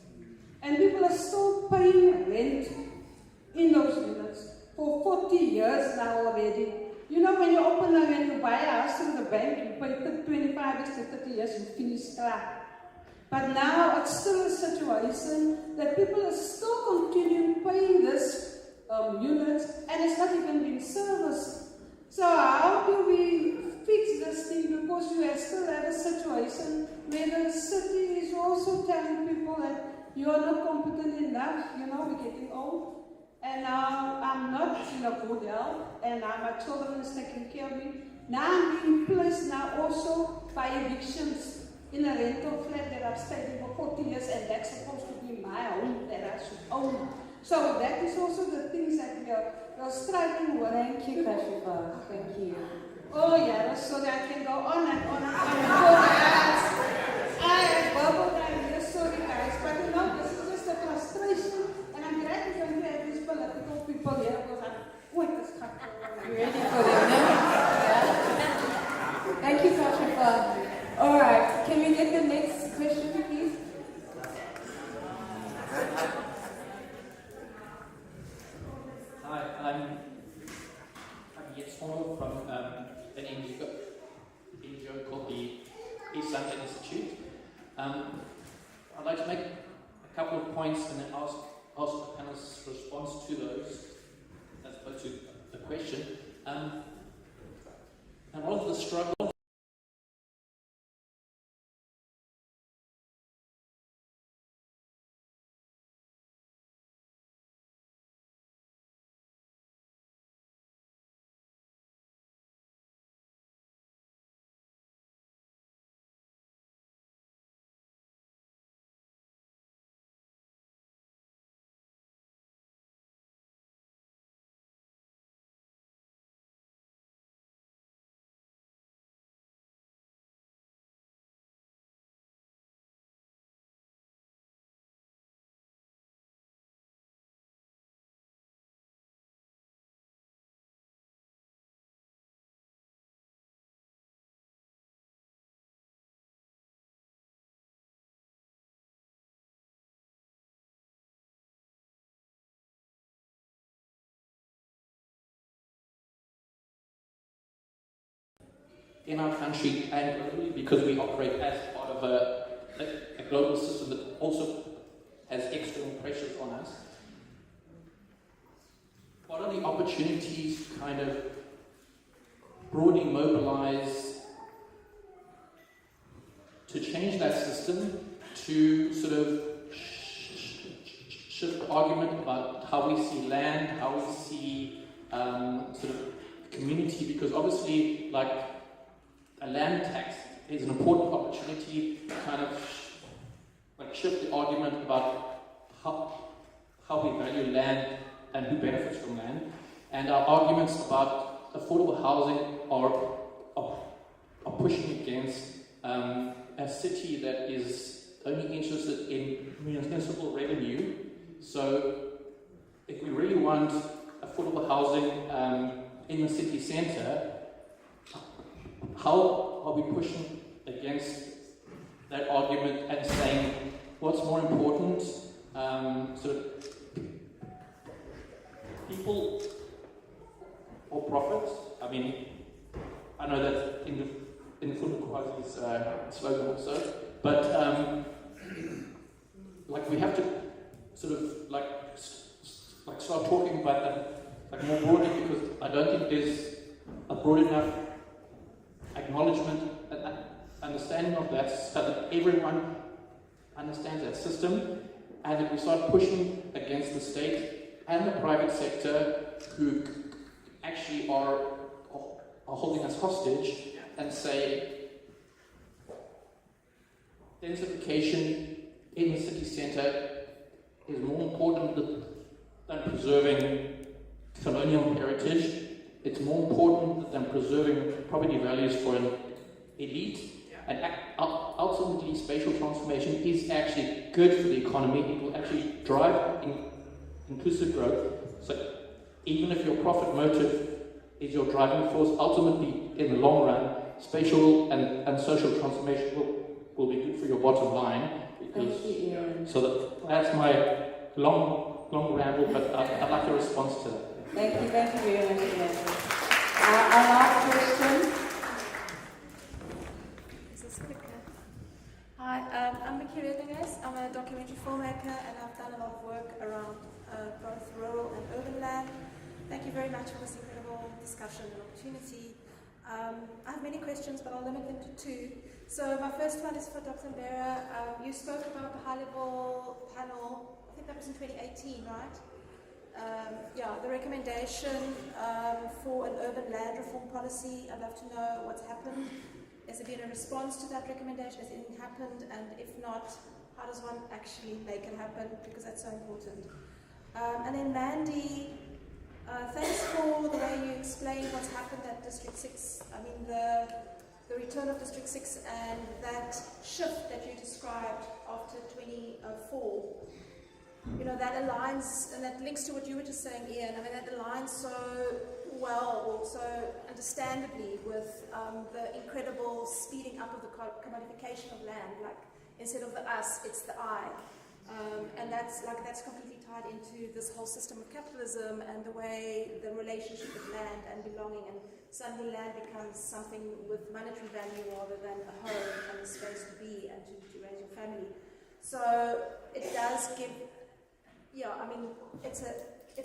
And people are still paying rent in those units for 40 years now already. You know, when you open and when you buy a house in the bank, you pay 25 years to 30 years, you finish crap. But now it's still a situation that people are still continuing paying this units, and it's not even being serviced. So how do we fix this thing? Because you still have a situation where the city is also telling people that you are not competent enough, you know, we're getting old. And now I'm not in a good health, and now my children is taking care of me. Now I'm being placed now also by evictions in a rental flat that I've stayed in for 40 years, and that's supposed to be my home that I should own. So that is also the things that we are striving with. Thank you, Kashifa. Thank you. Oh yeah, sorry, I can go on and on and on. I have bubbled down here, sorry guys, but you know, this is just a frustration, and I'm glad we don't have these political people here because I'm wait, this You ready for them? Yeah? Thank you, Kashifa. All right, can we get the next question, please? Hi, I'm Yetsmono from an NGO called the East London Institute. I'd like to make a couple of points and then ask the panelists' response to those, as opposed to the question. And a lot of the struggle in our country and globally, because we operate as part of a global system that also has external pressures on us. What are the opportunities to kind of broadly mobilize to change that system, to sort of shift the argument about how we see land, how we see sort of community, because obviously, like, a land tax is an important opportunity to kind of like shift the argument about how we value land and who benefits from land, and our arguments about affordable housing are pushing against a city that is only interested in municipal revenue. So if we really want affordable housing in the city centre, how are we pushing against that argument and saying what's more important? So people or profits? I mean, I know that's in Funukwasi's slogan also, but like we have to sort of like start talking about that like more broadly, because I don't think there's a broad enough acknowledgement and understanding of that, so that everyone understands that system, and that we start pushing against the state and the private sector who actually are holding us hostage, and say densification in the city centre is more important than preserving colonial heritage. It's more important than preserving property values for an elite. And ultimately, spatial transformation is actually good for the economy. It will actually drive inclusive growth. So even if your profit motive is your driving force, ultimately, in the long run, spatial and social transformation will be good for your bottom line. Because, Thank you, Ian. so that's my long ramble, but I'd like a response to that. Thank you very much, Ian. Our last question. Is this quicker? Hi, I'm Mickey Redinges. I'm a documentary filmmaker and I've done a lot of work around both rural and urban land. Thank you very much for this incredible discussion and opportunity. I have many questions, but I'll limit them to two. So my first one is for Dr. Mbera. You spoke about the high-level panel, I think that was in 2018, right? The recommendation for an urban land reform policy. I'd love to know what's happened. Has there been a response to that recommendation? Has anything happened? And if not, how does one actually make it happen? Because that's so important. And then Mandy, thanks for the way you explained what's happened at District 6. I mean, the return of District 6 and that shift that you described after 2004. You know, that aligns, and that links to what you were just saying, Ian. I mean, that aligns so well, or so understandably, with the incredible speeding up of the commodification of land. Like, instead of the us, it's the I. And that's completely tied into this whole system of capitalism and the way the relationship with land and belonging, and suddenly land becomes something with monetary value rather than a home and a space to be and to raise your family. So it does give, I mean, it's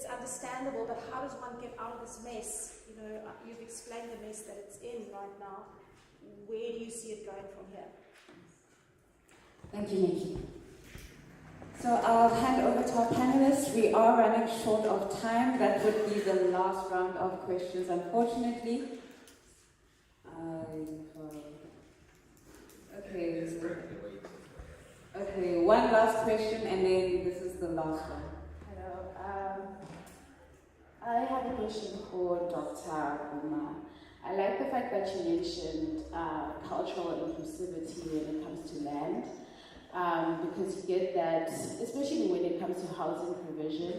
understandable, but how does one get out of this mess? You know, you've explained the mess that it's in right now. Where do you see it going from here? Thank you, Nikki. So I'll hand over to our panelists. We are running short of time. That would be the last round of questions, unfortunately. Okay, one last question, and then this is the last one. Hello. I have a question for Dr. Guma. I like the fact that you mentioned cultural inclusivity when it comes to land. Because you get that, especially when it comes to housing provision,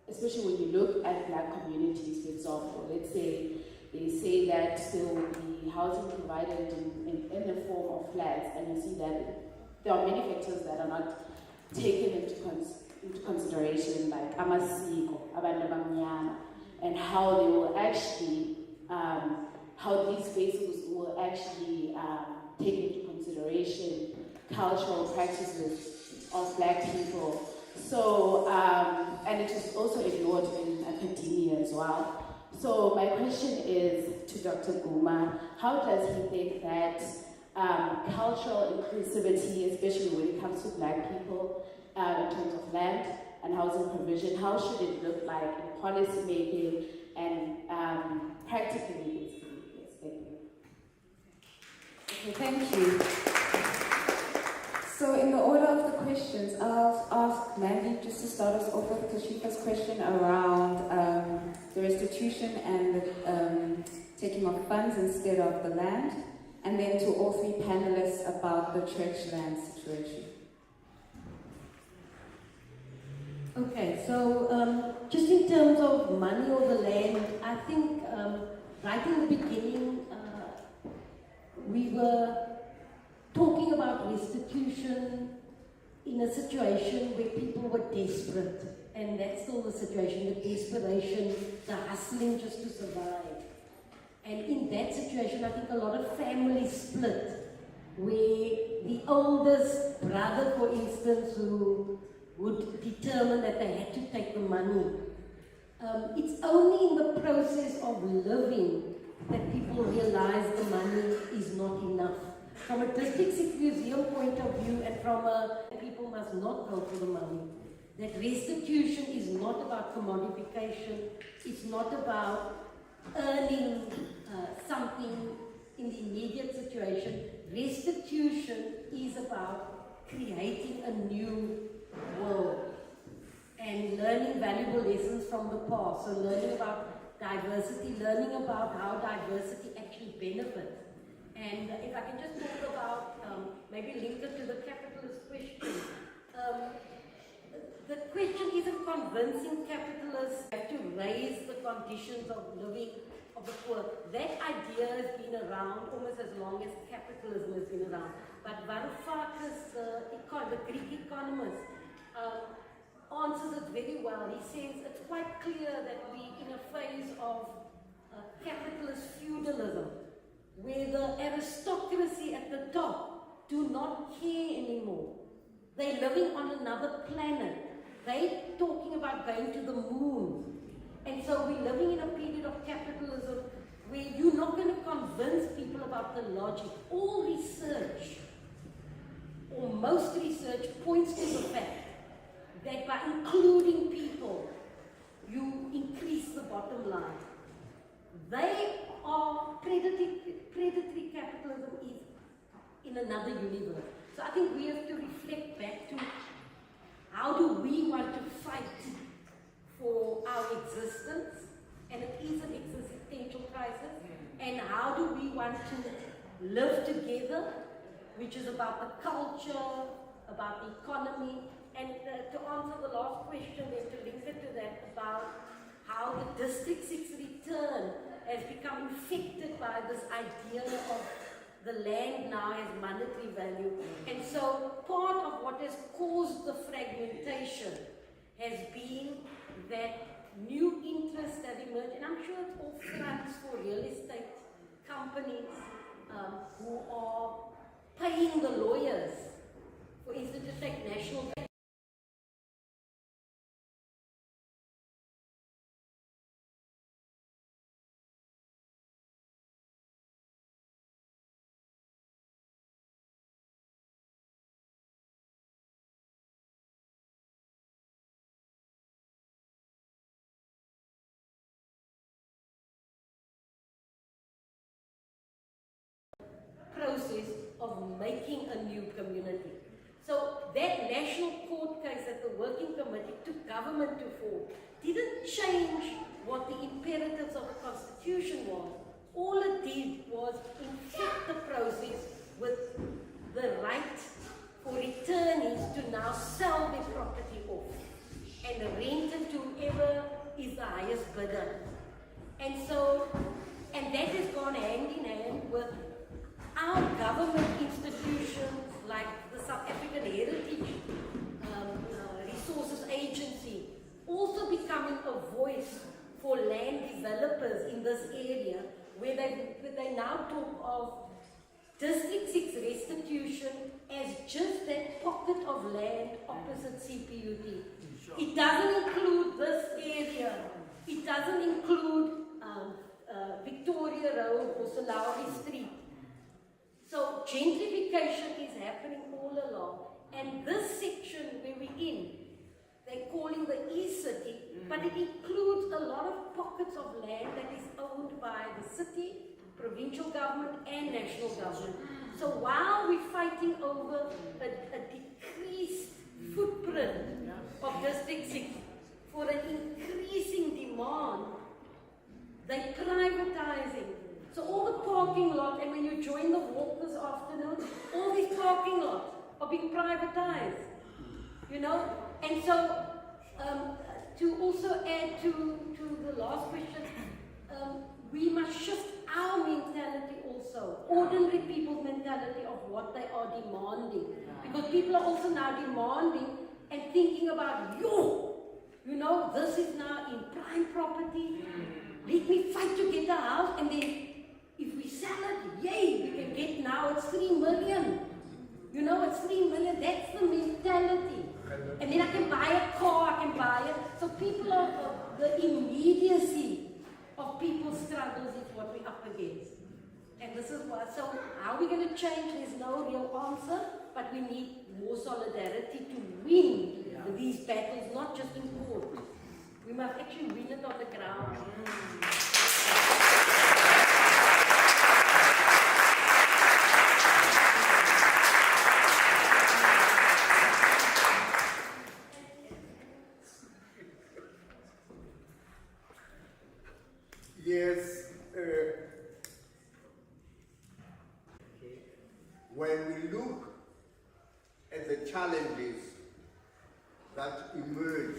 especially when you look at Black communities, for example. Let's say they say that there will be housing provided in the form of flats, and you see that there are many factors that are not taken into consideration, like amasiko, abantu abamnyama, and how they will actually, how these spaces will actually take into consideration cultural practices of Black people. So, and it is also ignored in academia as well. So my question is to Dr. Guma, how does he think that cultural inclusivity, especially when it comes to Black people, in terms of land and housing provision, how should it look like in policy making and practically? Yes, thank you. Okay, thank you. So in the order of the questions, I'll ask Mandy just to start us off with Kashifa's question around the restitution and the taking of funds instead of the land, and then to all three panelists about the church land situation. Okay, so just in terms of money or the land, I think right in the beginning we were talking about restitution in a situation where people were desperate, and that's still the situation, the desperation, the hustling just to survive. And in that situation, I think a lot of families split, where the oldest brother, for instance, who would determine that they had to take the money. It's only in the process of living that people realize the money is not enough. From a District 6 Museum point of view, and from a people must not go for the money. That restitution is not about commodification, it's not about earning something in the immediate situation. Restitution is about creating a new world and learning valuable lessons from the past. So learning about diversity, learning about how diversity actually benefits. And if I can just talk about, maybe link it to the capitalist question. The question isn't convincing capitalists to raise the conditions of living of the poor. That idea has been around almost as long as capitalism has been around. But Varoufakis, the Greek economist, answers it very well. He says it's quite clear that we're in a phase of capitalist feudalism, where the aristocracy at the top do not care anymore. They're living on another planet. They're talking about going to the moon. And so we're living in a period of capitalism where you're not going to convince people about the logic. All research, or most research, points to the fact that by including people, you increase the bottom line. They are predatory capitalism is in another universe. So I think we have to reflect back to how do we want to fight for our existence, and it is an existential crisis, and how do we want to live together, which is about the culture, about the economy, and to answer the last question and to link it to that about how the District 6 return has become infected by this idea of the land now has monetary value. And so part of what has caused the fragmentation has been that new interests have emerged, and I'm sure it's all fronts for real estate companies who are paying the lawyers. For instance, just take National Bank. Process of making a new community. So that national court case that the working committee took government to form didn't change what the imperatives of the constitution was. All it did was infect the process with the right for returnees to now sell their property off and rent it to whoever is the highest bidder. And so, and that has gone hand in hand with our government institutions like the South African Heritage Resources Agency also becoming a voice for land developers in this area, where they now talk of District 6 restitution as just that pocket of land opposite CPUT. It doesn't include this area. It doesn't include Victoria Road or Salawi Street. So gentrification is happening all along, and this section where we're in, they're calling the East City, but it includes a lot of pockets of land that is owned by the city, provincial government and national government. So while we're fighting over a privatizing. So all the parking lot, and when you join the walk this afternoon, all these parking lots are being privatized. You know? And so, to also add to the last question, we must shift our mentality also, ordinary people's mentality of what they are demanding. Because people are also now demanding and thinking about, you know, this is now in prime property. Let me fight to get a house, and then if we sell it, yay, we can get now, it's 3 million. You know, it's 3 million, that's the mentality. And then I can buy a car, I can buy it. So people are, the immediacy of people's struggles is what we're up against. And this is what, so how are we going to change? There's no real answer, but we need more solidarity to win these battles, not just in court. We must actually win it on the ground. Yes, when we look at the challenges that emerge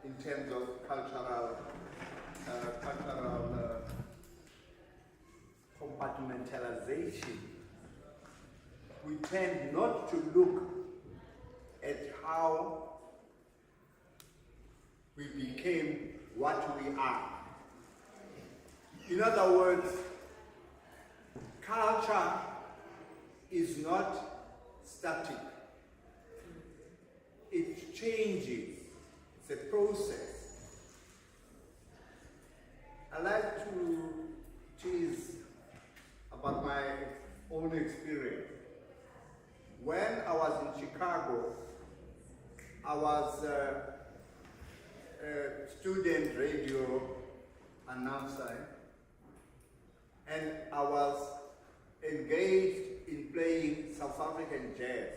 in terms of cultural compartmentalization, we tend not to look at how we became what we are. In other words, culture is not static. It changes. It's a process. I like to tease about my own experience. When I was in Chicago, I was a student radio announcer, and I was engaged in playing South African jazz.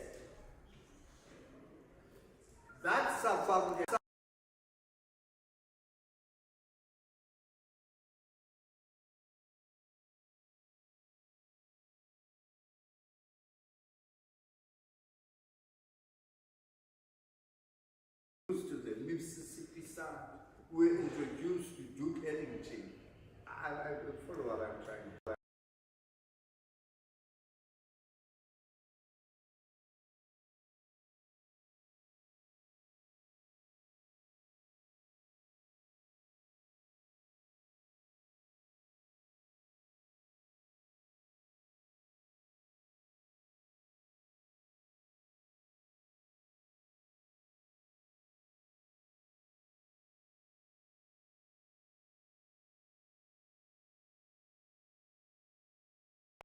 That South African to the Mississippi sound, we were introduced to Duke Ellington. I follow what I'm trying to say.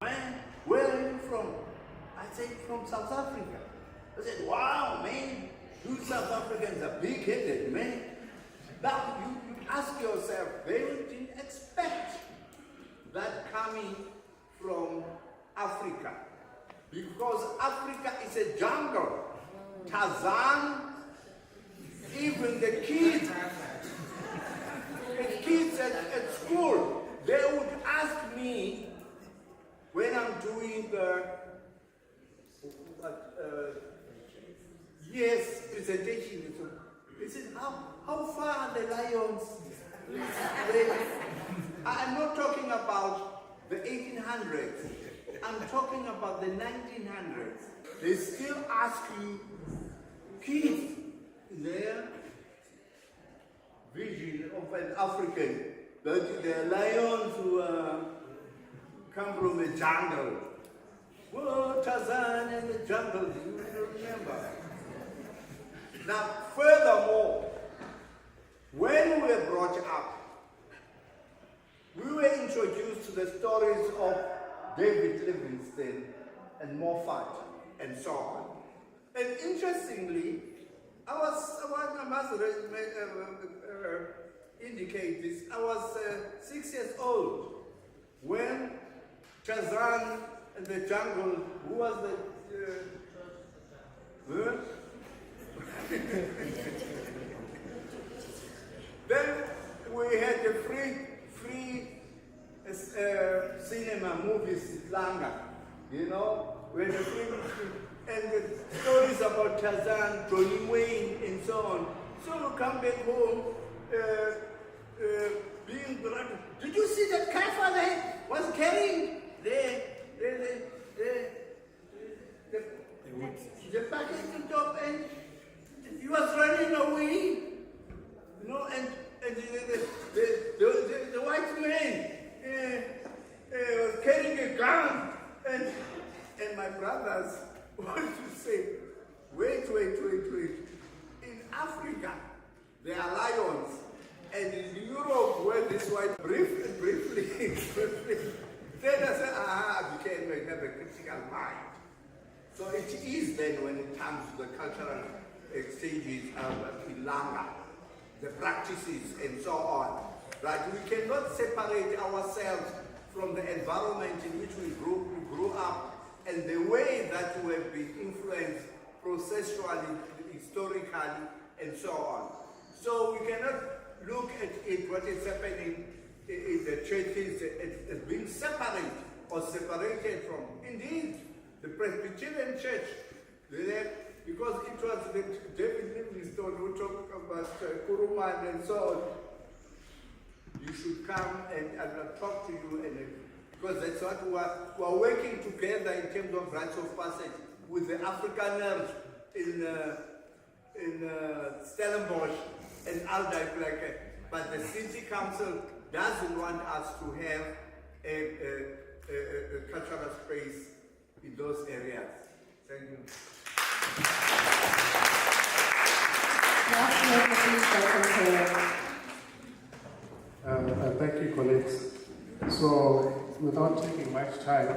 Man, where are you from? I said, from South Africa. I said, wow, man, you South Africans are big-headed, man. Now, you ask yourself, they didn't expect that coming from Africa. Because Africa is a jungle. Tarzan, even the kids at school, they would ask me, when I'm doing presentation, they said, how far are the lions? I'm not talking about the 1800s. I'm talking about the 1900s. They still ask you, kids, their vision of an African, that the lions who come from the jungle. Whoa, Tarzan in the jungle, you remember. Now, furthermore, when we were brought up, we were introduced to the stories of David Livingstone and Moffat and so on. And interestingly, I must indicate this, I was 6 years old when Tarzan in the jungle, who was the Then we had a free my movies, Langa, you know, where the film, and the stories about Tarzan, Johnny Wayne, and so on. So you come back home, being brought. Did you see that car father was carrying the package on top, and he was running away, you know, and the white man was carrying a gun, and my brothers want to say, wait. In Africa, there are lions, and in Europe, where this white briefly, then I said, you can have a critical mind. So it is then when it comes to the cultural exchanges in Langa, the practices and so on, right? We cannot separate ourselves from the environment in which we grew up and the way that we have been influenced processually, historically, and so on. So we cannot look at it, what is happening in the churches as being separate or separated from. Indeed, the Presbyterian Church, because it was David Livingstone who talked about Kuruman and so on. You should come and I will talk to you, and because that's what we are working together in terms of rites of passage with the Afrikaners in Stellenbosch and Alduypleke. But the city council doesn't want us to have a cultural space in those areas. Thank you. Thank you, colleagues. So, without taking much time,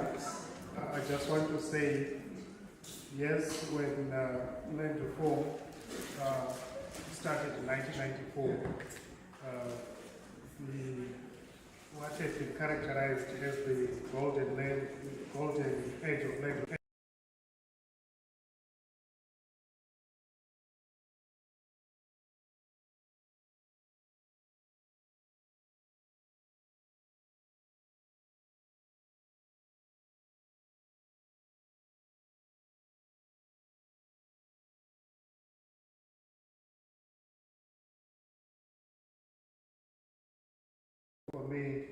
I just want to say, yes, when land reform started in 1994, what has been characterized as the golden age of land. For me,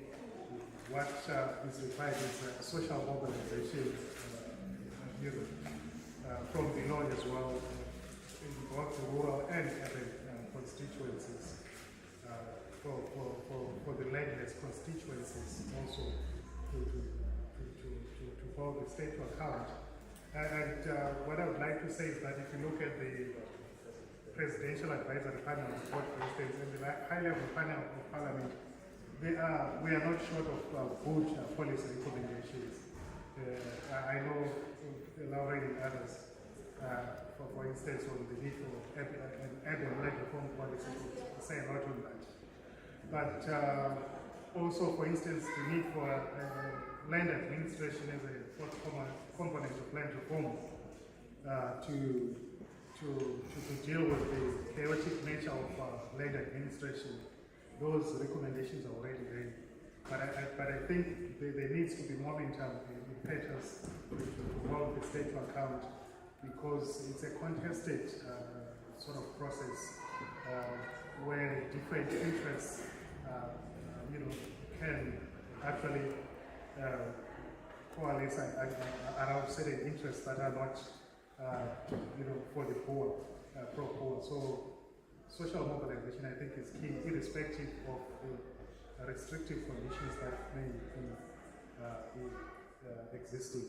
what is required is social mobilization, from below as well, in both rural and urban constituencies, for the landless constituencies also to hold the state to account. And what I would like to say is that if you look at the Presidential Advisory Panel report, for instance, and the high-level panel of Parliament, we are not short of good policy recommendations. I know Lauren and others, for instance, on the need for an urban land reform policy to say a lot on that. But also, for instance, the need for land administration as a fourth component of land reform to deal with the chaotic nature of land administration. Those recommendations are already there. But I think there needs to be momentum, impetus to hold the state to account, because it's a contested sort of process where different interests can actually coalesce around certain interests that are not for the poor, pro-poor. So social mobilization, I think, is key, irrespective of the restrictive conditions that may be existing.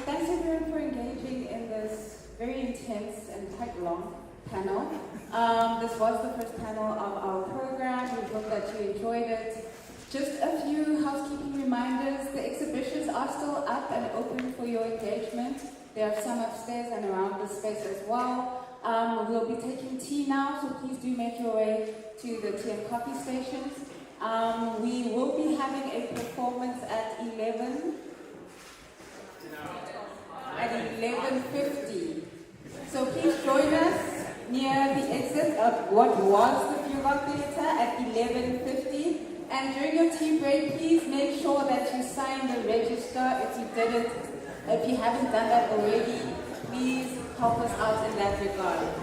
Thanks everyone for engaging in this very intense and quite long panel. This was the first panel of our program. We hope that you enjoyed it. Just a few housekeeping reminders. The exhibitions are still up and open for your engagement. There are some upstairs and around the space as well. We'll be taking tea now, so please do make your way to the tea and coffee stations. We will be having a performance at 11:50. So please join us near the exit. was the Vuga Theatre at 11:50. And during your tea break, please make sure that you sign the register if you didn't. If you haven't done that already, please help us out in that regard.